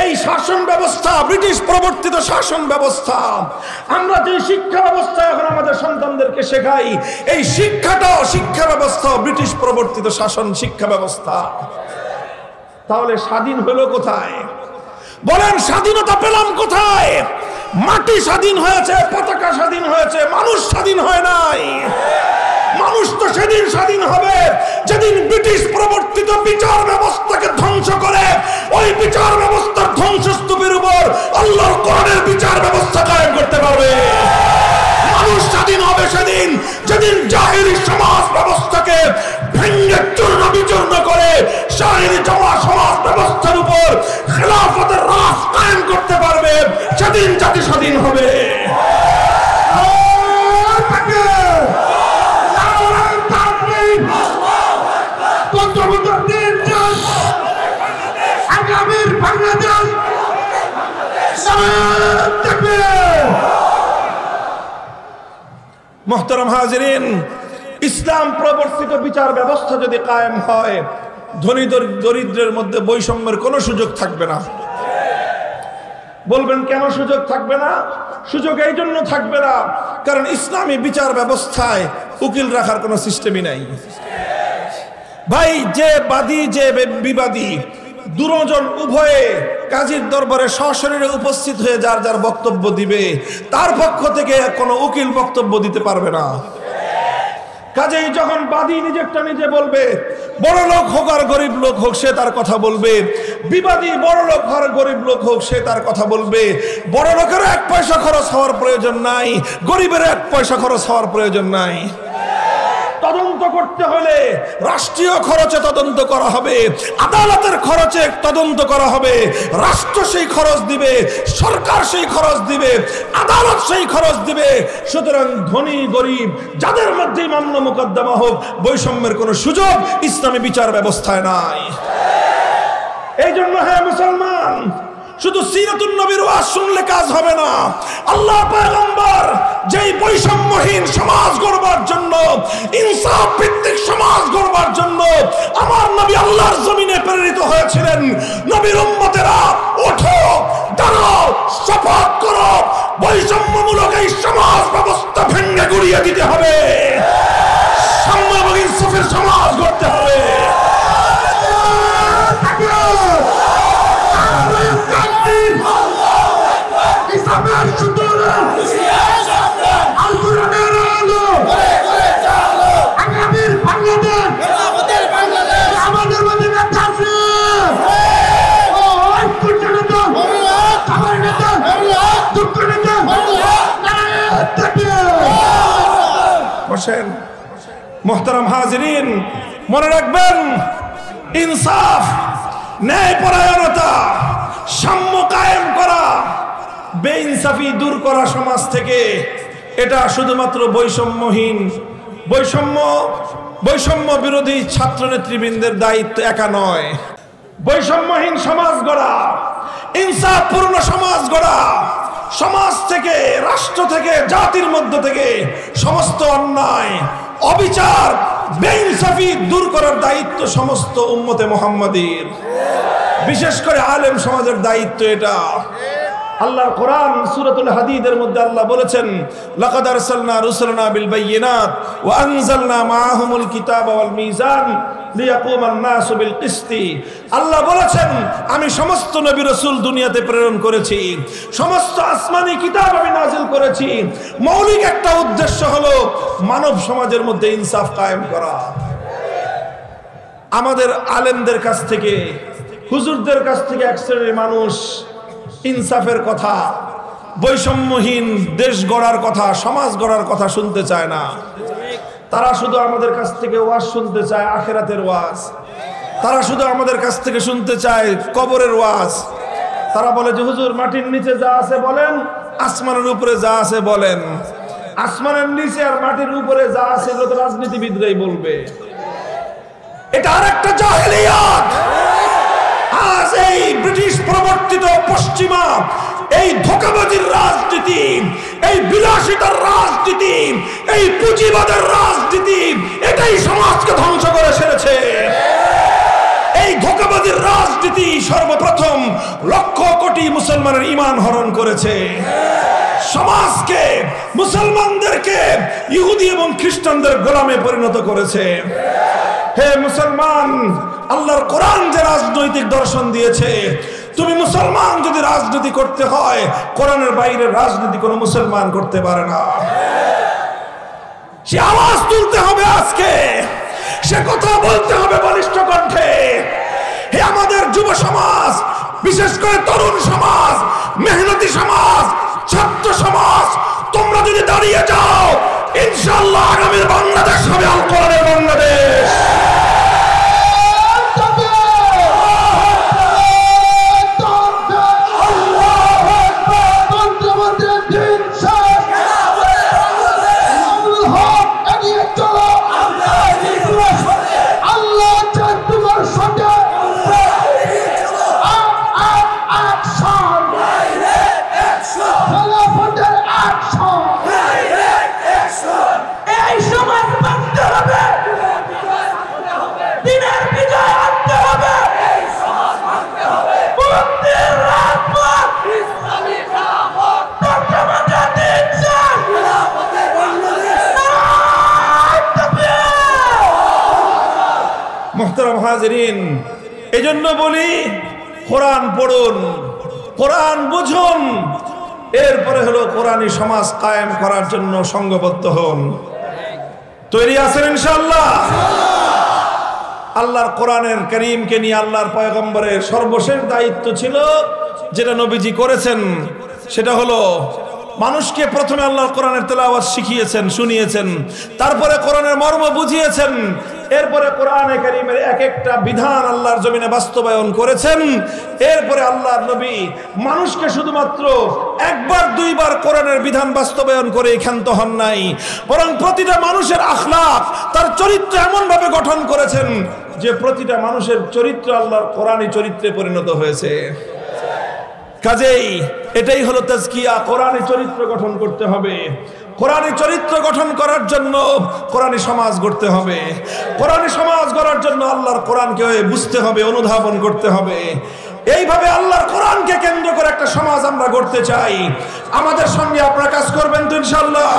এই শাসন ব্যবস্থা ব্রিটিশ প্রবর্তিত শাসন ব্যবস্থা। আমরা যে শিক্ষা ব্যবস্থা এখন আমাদের সন্তানদেরকে শেখাই, এই শিক্ষাটাও শিক্ষা ব্যবস্থা ব্রিটিশ প্রবর্তিত শাসন শিক্ষা ব্যবস্থা। তাহলে স্বাধীন হলো কোথায়? বলেন স্বাধীনতা পেলাম কোথায়? মাটি স্বাধীন হয়েছে, পতাকা স্বাধীন হয়েছে, মানুষ স্বাধীন হয় নাই। মানুষ তো সেদিন স্বাধীন হবে যেদিন ব্রিটিশ প্রবর্তিত বিচার ব্যবস্থাকে ধ্বংস করে ওই বিচার ব্যবস্থার ধ্বংসস্তূপের উপর আল্লাহর কোরআনের বিচার ব্যবস্থা কায়েম করতে পারবে। মানুষ স্বাধীন হবে সেদিন যেদিন জাহেরি সমাজ ব্যবস্থাকে ভেঙে চূর্ণ বিচূর্ণ করে শাহেরি সমাজ ব্যবস্থার উপর খেলাফতের রাজ কায়েম করতে পারবে, সেদিন জাতি স্বাধীন হবে। মুহতারাম হাজিরিন, ইসলাম প্রবর্তিত বিচার ব্যবস্থা যদি কায়েম হয়, ধনী দরিদ্রের মধ্যে বৈষম্যের কোনো সুযোগ থাকবে না। বলবেন কেন সুযোগ থাকবে না? সুযোগ এই জন্য থাকবে না কারণ ইসলামী বিচার ব্যবস্থায় উকিল রাখার কোনো সিস্টেমই নাই। ভাই, যে বাদী যে বিবাদী দুজন উভয়ে কাজীর দরবারে সশরীরে উপস্থিত হয়ে যার যার বক্তব্য দিবে, তার পক্ষ থেকে কোনো উকিল বক্তব্য দিতে পারবে না। কাজেই যখন বাদী নিজেরটা নিজে বলবে, বড় লোক হোক আর গরিব লোক হোক সে তার কথা বলবে, বিবাদী বড় লোক আর গরিব লোক হোক সে তার কথা বলবে। বড় লোকেরও এক পয়সা খরচ হওয়ার প্রয়োজন নাই, গরিবের এক পয়সা খরচ হওয়ার প্রয়োজন নাই। তদন্ত করতে হলে রাষ্ট্রীয় খরচে তদন্ত করা হবে, আদালতের খরচে তদন্ত করা হবে। রাষ্ট্র সেই খরচ দিবে, সরকার সেই খরচ দিবে, আদালত সেই খরচ দিবে। সুতরাং ধনী গরিব যাদের মধ্যে মামলা মোকদ্দমা হোক, বৈষম্যের কোনো সুযোগ ইসলামী বিচার ব্যবস্থায় নাই। এই জন্য হ্যাঁ মুসলমান, শুধু সিরাতুন নবীর ওয়াজ শুনলে কাজ হবে না। আল্লাহ পয়গম্বর যেই বৈষম্যহীন সমাজ গড়বার জন্য, ইনসাফ ভিত্তিক সমাজ গড়বার জন্য আমার নবী আল্লাহর জমিনে প্রেরিত হয়েছিলেন। নবীর উম্মতেরা ওঠো, দাঁড়াও, শপথ করো, বৈষম্যমূলক এই সমাজ ব্যবস্থা ভেঙে গুড়িয়ে দিতে হবে, সাম্য এবং ইনসাফের সমাজ গড়তে হবে। মুহতারাম হাজিরিন, মনে রাখবেন ইনসাফ, ন্যায়পরায়ণতা, সাম্য কায়েম করা, বেইনসাফি দূর করা সমাজ থেকে, এটা শুধুমাত্র বৈষম্য বিরোধী ছাত্র নেতৃবৃন্দের দায়িত্ব একা নয়। বৈষম্যহীন সমাজ গড়া, ইনসাফপূর্ণ সমাজ গড়া, সমাজ থেকে, রাষ্ট্র থেকে, জাতির মধ্য থেকে সমস্ত অন্যায়, অবিচার, বেইনসাফি দূর করার দায়িত্ব সমস্ত উম্মতে মুহাম্মাদীর, বিশেষ করে আলেম সমাজের দায়িত্ব এটা। আল্লাহর কোরআন সূরাতুল হাদীদের মধ্যে আল্লাহ বলেছেন, লাকাদ আরসালনা রুসুলানা বিল বায়িনাত ওয়া আনজালনা মাআহুমুল কিতাবা ওয়াল মিজান লিয়াকুমান নাসু বিল কিসতি। আল্লাহ বলেছেন, আমি সমস্ত নবী রাসূল দুনিয়াতে প্রেরণ করেছি, সমস্ত আসমানি কিতাব আমি নাযিল করেছি। মৌলিক একটা উদ্দেশ্য হলো মানব সমাজের মধ্যে ইনসাফ কায়েম করা। আমাদের আলেমদের কাছ থেকে, হুজুরদের কাছ থেকে এক শ্রেণীর মানুষ ইনসাফের কথা, বৈষম্যহীন দেশ গড়ার কথা, সমাজ গড়ার কথা শুনতে চায় না। তারা শুধু আমাদের কাছ থেকে ওয়াজ শুনতে চায়, আখিরাতের ওয়াজ। তারা শুধু আমাদের কাছ থেকে শুনতে চায় কবরের ওয়াজ। তারা বলে যে হুজুর মাটির নিচে যা আছে বলেন, আসমানের উপরে যা আছে বলেন। আসমানের নিচে আর মাটির উপরে যা আছে এগুলো তো রাজনীতিবিদরাই বলবে। এটা আরেকটা জাহেলিয়াত। আজ এই ব্রিটিশ প্রবর্তিত পশ্চিমা এই ধোঁকাবাজির রাজনীতি, এই বিলাসিতার রাজনীতি, এই পুঁজিবাদের রাজনীতি, এটাই সমাজকে ধ্বংস করে ছেড়েছে। এই ধোঁকাবাজির রাজনীতি সর্বপ্রথম লক্ষ কোটি মুসলমানের ঈমান হরণ করেছে। সমাজকে, মুসলমানদেরকে ইহুদি এবং খ্রিস্টানদের গোলামে পরিণত করেছে। হে মুসলমান, আল্লাহর কোরআন যে রাজনৈতিক দর্শন দিয়েছে, তুমি মুসলমান যদি রাজনীতি করতে হয়, কোরআনের বাইরে রাজনীতি কোনো মুসলমান করতে পারে না। সে আওয়াজ তুলতে হবে আজকে, সে কথা বলতে হবে বলিষ্ঠ কণ্ঠে। হে আমাদের যুব সমাজ, বিশেষ করে তরুণ সমাজ, মেহনতি সমাজ, ছাত্র সমাজ, তোমরা যদি দাঁড়িয়ে যাও, ইনশাআল্লাহ আগামীর বাংলাদেশ হবে আল কোরআনের বাংলাদেশ। মুহতারাম হাজিরিন, এজন্য বলি কোরআন পড়ুন, কোরআন বুঝুন, এরপরে হলো কোরআনী সমাজ কায়েম করার জন্য সংঘবদ্ধ হন। তৈরি আছেন ইনশাআল্লাহ? আল্লাহর কোরআনের কারীমকে নিয়ে আল্লাহর পয়গম্বরের সর্বশেষ দায়িত্ব ছিল, যেটা নবীজি করেছেন, সেটা হলো মানুষকে প্রথমে আল্লাহর কোরআনের তেলাওয়াত শিখিয়েছেন, শুনিয়েছেন, তারপরে কোরআনের মর্ম বুঝিয়েছেন, এরপরে কোরআনে কারীমের এক একটা বিধান আল্লাহর জমিনে বাস্তবায়ন করেছেন। এরপরে আল্লাহর নবী মানুষকে শুধুমাত্র একবার দুইবার কোরআনের বিধান বাস্তবায়ন করে ক্ষান্ত হন নাই, বরং প্রতিটা মানুষের আখলাক, তার চরিত্র এমন ভাবে গঠন করেছেন যে প্রতিটা মানুষের চরিত্র আল্লাহর কোরআনী চরিত্রে পরিণত হয়েছে। কাজেই এটাই হলো তাজকিয়া। কোরআনী চরিত্র গঠন করতে হবে। কোরআনী চরিত্র গঠন করার জন্য কোরআনী সমাজ গড়তে হবে। কোরআনী সমাজ গড়ার জন্য আল্লাহর কোরআনকে বুঝতে হবে, অনুধাবন করতে হবে। এইভাবে আল্লাহর কোরআনকে কেন্দ্র করে একটা সমাজ আমরা গড়তে চাই। আমাদের সঙ্গে আপনারা কাজ করবেন তো ইনশাআল্লাহ?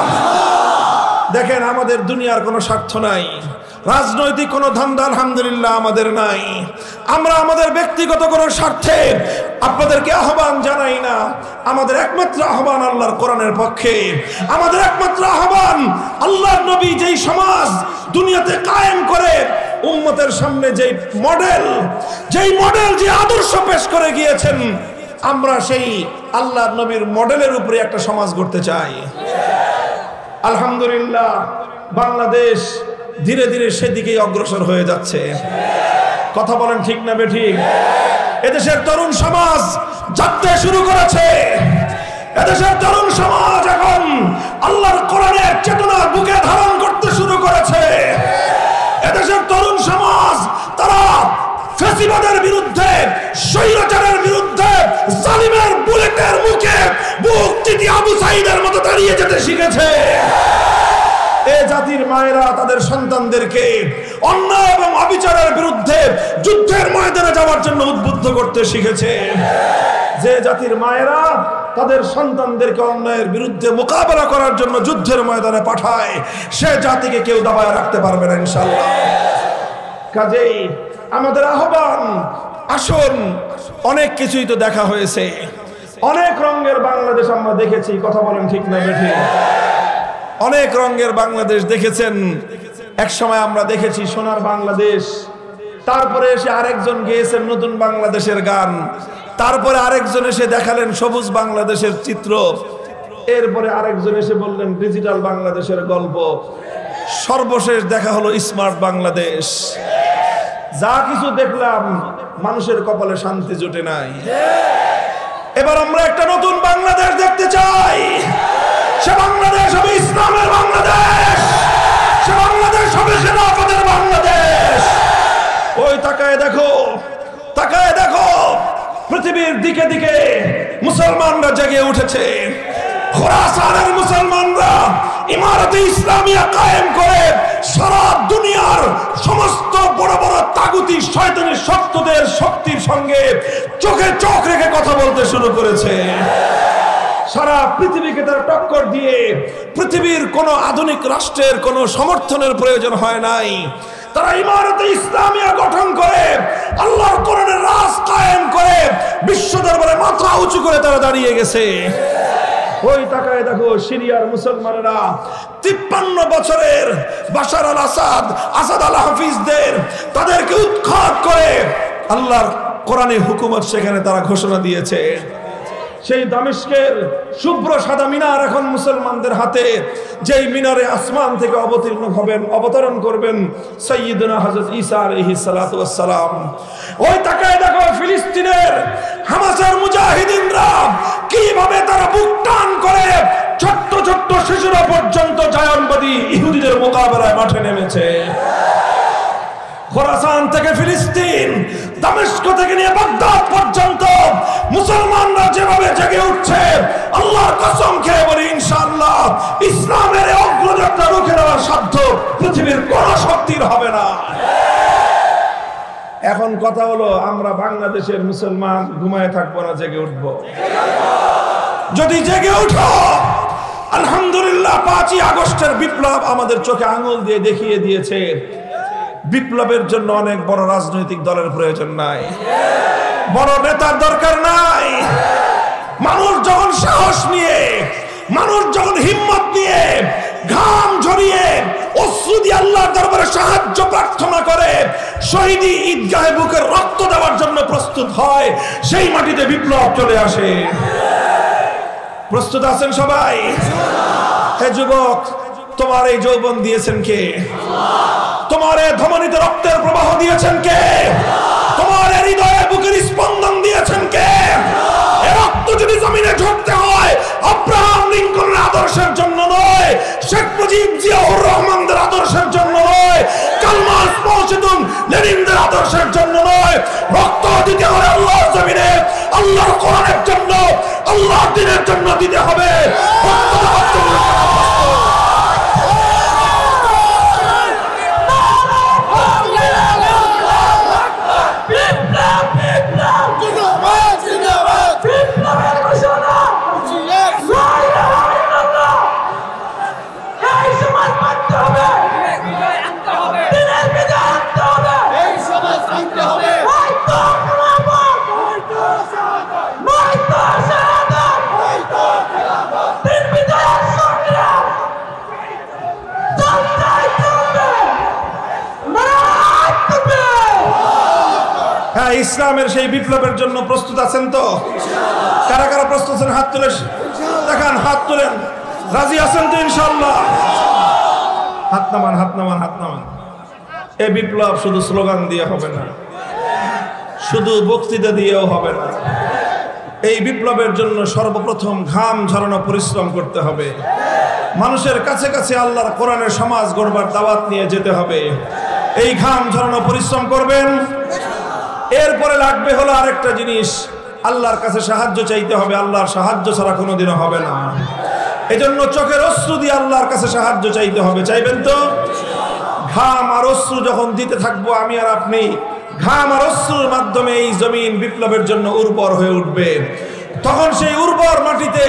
দেখেন, আমাদের দুনিয়ার কোনো স্বার্থ নাই, রাজনৈতিক কোনো ধান্দা আলহামদুলিল্লাহ আমাদের নাই। আমরা আমাদের ব্যক্তিগত কোনো স্বার্থে আপনাদেরকে আহ্বান জানাই না। আমাদের একমাত্র আহ্বান আল্লাহর কোরআনের পক্ষে। আমাদের একমাত্র আহ্বান আল্লাহর নবী যেই সমাজ দুনিয়াতে কায়েম করে উম্মতের সামনে যেই মডেল, যে আদর্শ পেশ করে গিয়েছেন, আমরা সেই আল্লাহর নবীর মডেলের উপরে একটা সমাজ গড়তে চাই। আলহামদুলিল্লাহ, বাংলাদেশ ধীরে ধীরে সেদিকেই অগ্রসর হয়ে যাচ্ছে। কথা বলেন ঠিক না বেঠিক? এদেশের তরুণ সমাজ জাগতে শুরু করেছে। এদেশের তরুণ সমাজ এখন আল্লাহর কোরআনের চেতনা বুকে ধারণ করতে শুরু করেছে। এদেশের তরুণ সমাজ তারা ফ্যাসিবাদের বিরুদ্ধে, স্বৈরাচারের বিরুদ্ধে, জালিমের বুলেটের মুখে বুক চিতি আবু সাঈদের মতো দাঁড়িয়ে যেতে শিখেছে। এ জাতির মায়েরা তাদের সন্তানদেরকে অন্যায় এবং অবিচারের বিরুদ্ধে যুদ্ধের ময়দানে যাওয়ার জন্য উদ্বুদ্ধ করতে শিখেছে। যে জাতির মায়েরা তাদের সন্তানদেরকে অন্যায়ের বিরুদ্ধে মোকাবেলা করার জন্য যুদ্ধের ময়দানে পাঠায়, সে জাতিকে কেউ দাবায় রাখতে পারবে না ইনশাআল্লাহ। কাজেই আমাদের আহ্বান, আসুন, অনেক কিছুই তো দেখা হয়েছে, অনেক রঙের বাংলাদেশ আমরা দেখেছি, কথা বলেন ঠিক না বেঠিক? অনেক রঙের বাংলাদেশ দেখেছেন। এক সময় আমরা দেখেছি সোনার বাংলাদেশ, তারপরে এসে আরেকজন গেয়েছেন নতুন বাংলাদেশের গান, তারপরে আরেকজন এসে দেখালেন সবুজ বাংলাদেশের চিত্র, এরপরে আরেকজন এসে বললেন ডিজিটাল বাংলাদেশের গল্প, সর্বশেষ দেখা হলো স্মার্ট বাংলাদেশ। যা কিছু দেখলাম মানুষের কপালে শান্তি জোটে নাই। এবার আমরা একটা নতুন বাংলাদেশ দেখতে চাই। সে বাংলাদেশ হবে ইসলামের বাংলাদেশ, সে বাংলাদেশ হবে খেলাফতের বাংলাদেশ। ওই তাকায় দেখো, তাকায় দেখো, পৃথিবীর দিকে দিকে মুসলমানরা জেগে উঠেছে। খোরাসানের মুসলমানরা ইমারতে ইসলামিয়া কায়েম করে সারা দুনিয়ার সমস্ত বড় বড় তাগুতি শয়তানি শক্তদের শক্তির সঙ্গে চোখে চোখ রেখে কথা বলতে শুরু করেছে। সারা পৃথিবীকে তারা টক্কর দিয়ে পৃথিবীর কোন আধুনিক রাষ্ট্রের কোন সমর্থনের প্রয়োজন হয় নাই। তারা ইমারতে ইসলামিয়া গঠন করে আল্লাহর কোরআনের রাজ কায়েম করে বিশ্ব দরবারে মাথা উঁচু করে তারা দাঁড়িয়ে গেছে। ওই তাকায় দেখো সিরিয়ার মুসলমানেরা 53 বছরের বাশার আল আসাদ, আসাদ আল হাফিজদের তাদেরকে উৎখাত করে আল্লাহর কোরআনে হুকুমত সেখানে তারা ঘোষণা দিয়েছে। সেই দামেস্কের শুভ্র সাদা মিনার এখন মুসলমানদের হাতে, যেই মিনারে আসমান থেকে অবতরণ করবেন সাইয়্যিদুনা হযরত ঈসা আলাইহিস সালাতু ওয়াস সালাম। ওই তাকায় দেখো ফিলিস্তিনের হামাসের মুজাহিদিনরা কিভাবে তারা বুক টান করে ছোট্ট ছোট্ট শিশুরা পর্যন্ত জায়নবাদী ইহুদিদের মোকাবেলায় মাঠে নেমেছে। খোরাসান থেকে ফিলিস্তিন, দামেস্ক থেকে নিয়ে বাগদাদ পর্যন্ত মুসলমানরা যেভাবে জেগে উঠছে, আল্লাহর কসম খেয়ে বলি ইনশাআল্লাহ ইসলামের অগ্রযাত্রা রুখে দেওয়ার সাধ্য পৃথিবীর কোন শক্তির হবে না। এখন কথা হলো, আমরা বাংলাদেশের মুসলমান ঘুমায় থাকবো না, জেগে উঠবো। যদি জেগে উঠো, আলহামদুলিল্লাহ 5ই আগস্টের বিপ্লব আমাদের চোখে আঙুল দিয়ে দেখিয়ে দিয়েছে বিপ্লবের জন্য অনেক বড় রাজনৈতিক দলের প্রয়োজন নাই, বড় নেতার দরকার নাই। মানুষ যখন সাহস নিয়ে, মানুষ যখন হিম্মত নিয়ে, ঘাম ঝরিয়ে অশ্রু দিয়ে আল্লাহর দরবারে সাহায্য প্রার্থনা করে, শহীদি ঈদগাহে বুকের রক্ত দেওয়ার জন্য প্রস্তুত হয়, সেই মাটিতে বিপ্লব চলে আসে। প্রস্তুত আছেন সবাই? হে যুবক, তোমার এই যৌবন দিয়েছেন কে? তোমার এই ধমনীতে রক্তের প্রবাহ দিয়েছেন কে? তোমার হৃদয়ে বুকের স্পন্দন দিয়েছেন কে? এই রক্ত যদি জমিনে ঝরতে হয় আব্রাহাম লিঙ্কনের আদর্শের জন্য নয়, শেখ মুজিব জিয়াউর রহমানদের আদর্শের জন্য নয়, কার্ল মার্কস মাও জেদুং লেনিনদের আদর্শের জন্য নয়, রক্ত দিতে হবে আল্লাহর জমিনে, আল্লাহর কোরআনের জন্য, আল্লাহর দ্বীনের জন্য দিতে হবে। ইসলামের সেই বিপ্লবের জন্য প্রস্তুত আছেন তো? কারা কারা প্রস্তুত আছেন হাত তুলে দেখান, হাত তুলেন। রাজি আছেন তো ইনশাআল্লাহ? হাত নামান, হাত নামান, হাত নামান। এই বিপ্লব শুধু স্লোগান দিয়ে হবে না, শুধু বক্তৃতা দিয়েও হবে না। এই বিপ্লবের জন্য সর্বপ্রথম ঘাম ঝরানো পরিশ্রম করতে হবে। মানুষের কাছে কাছে আল্লাহর কোরআনের সমাজ গড়বার দাওয়াত নিয়ে যেতে হবে। এই ঘাম ঝরানো পরিশ্রম করবেন। এরপরে লাগবে হলো আরেকটা জিনিস, আল্লাহর কাছে সাহায্য চাইতে হবে, আল্লাহর সাহায্য ছাড়া কোনোদিনও হবে না। এজন্য চোখের অশ্রু দিয়ে আল্লাহর কাছে সাহায্য চাইতে হবে। চাইবেন তো? ঘাম আর অশ্রু যখন দিতে থাকবো আমি আর আপনি, ঘাম আর অশ্রুর মাধ্যমে এই জমিন বিপ্লবের জন্য উর্বর হয়ে উঠবে। তখন সেই উর্বর মাটিতে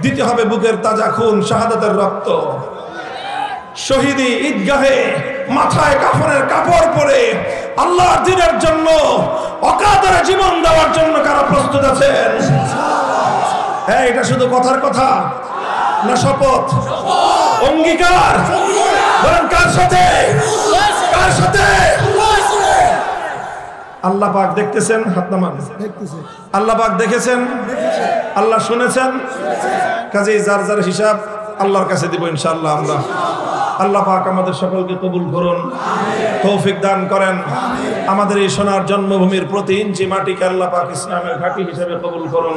দিতে হবে বুকের তাজা খুন, শাহাদাতের রক্ত। শহীদি ঈদগাহে মাথায় কাফনের কাপড় পরে আল্লাহর দ্বীনের জন্য অকাতরে জীবন দেওয়ার জন্য কারা প্রস্তুত আছেন? হ্যাঁ, এটা শুধু কথার কথা না, শপথ, অঙ্গীকার? বলেন কার সাথে? কার সাথে? আল্লাহ পাক দেখতেছেন, হাত নামান। আল্লাহ পাক দেখেছেন, আল্লাহ শুনেছেন। কাজেই যার যার হিসাব আল্লাহর কাছে দিব ইনশাআল্লাহ আমরা। আল্লাহ পাক আমাদের সকলকে কবুল করুন, তৌফিক দান করেন। আমাদের এই সোনার জন্মভূমির প্রতি ইঞ্চি মাটিকে আল্লাহ পাক ইসলামের ঘাঁটি হিসেবে কবুল করুন।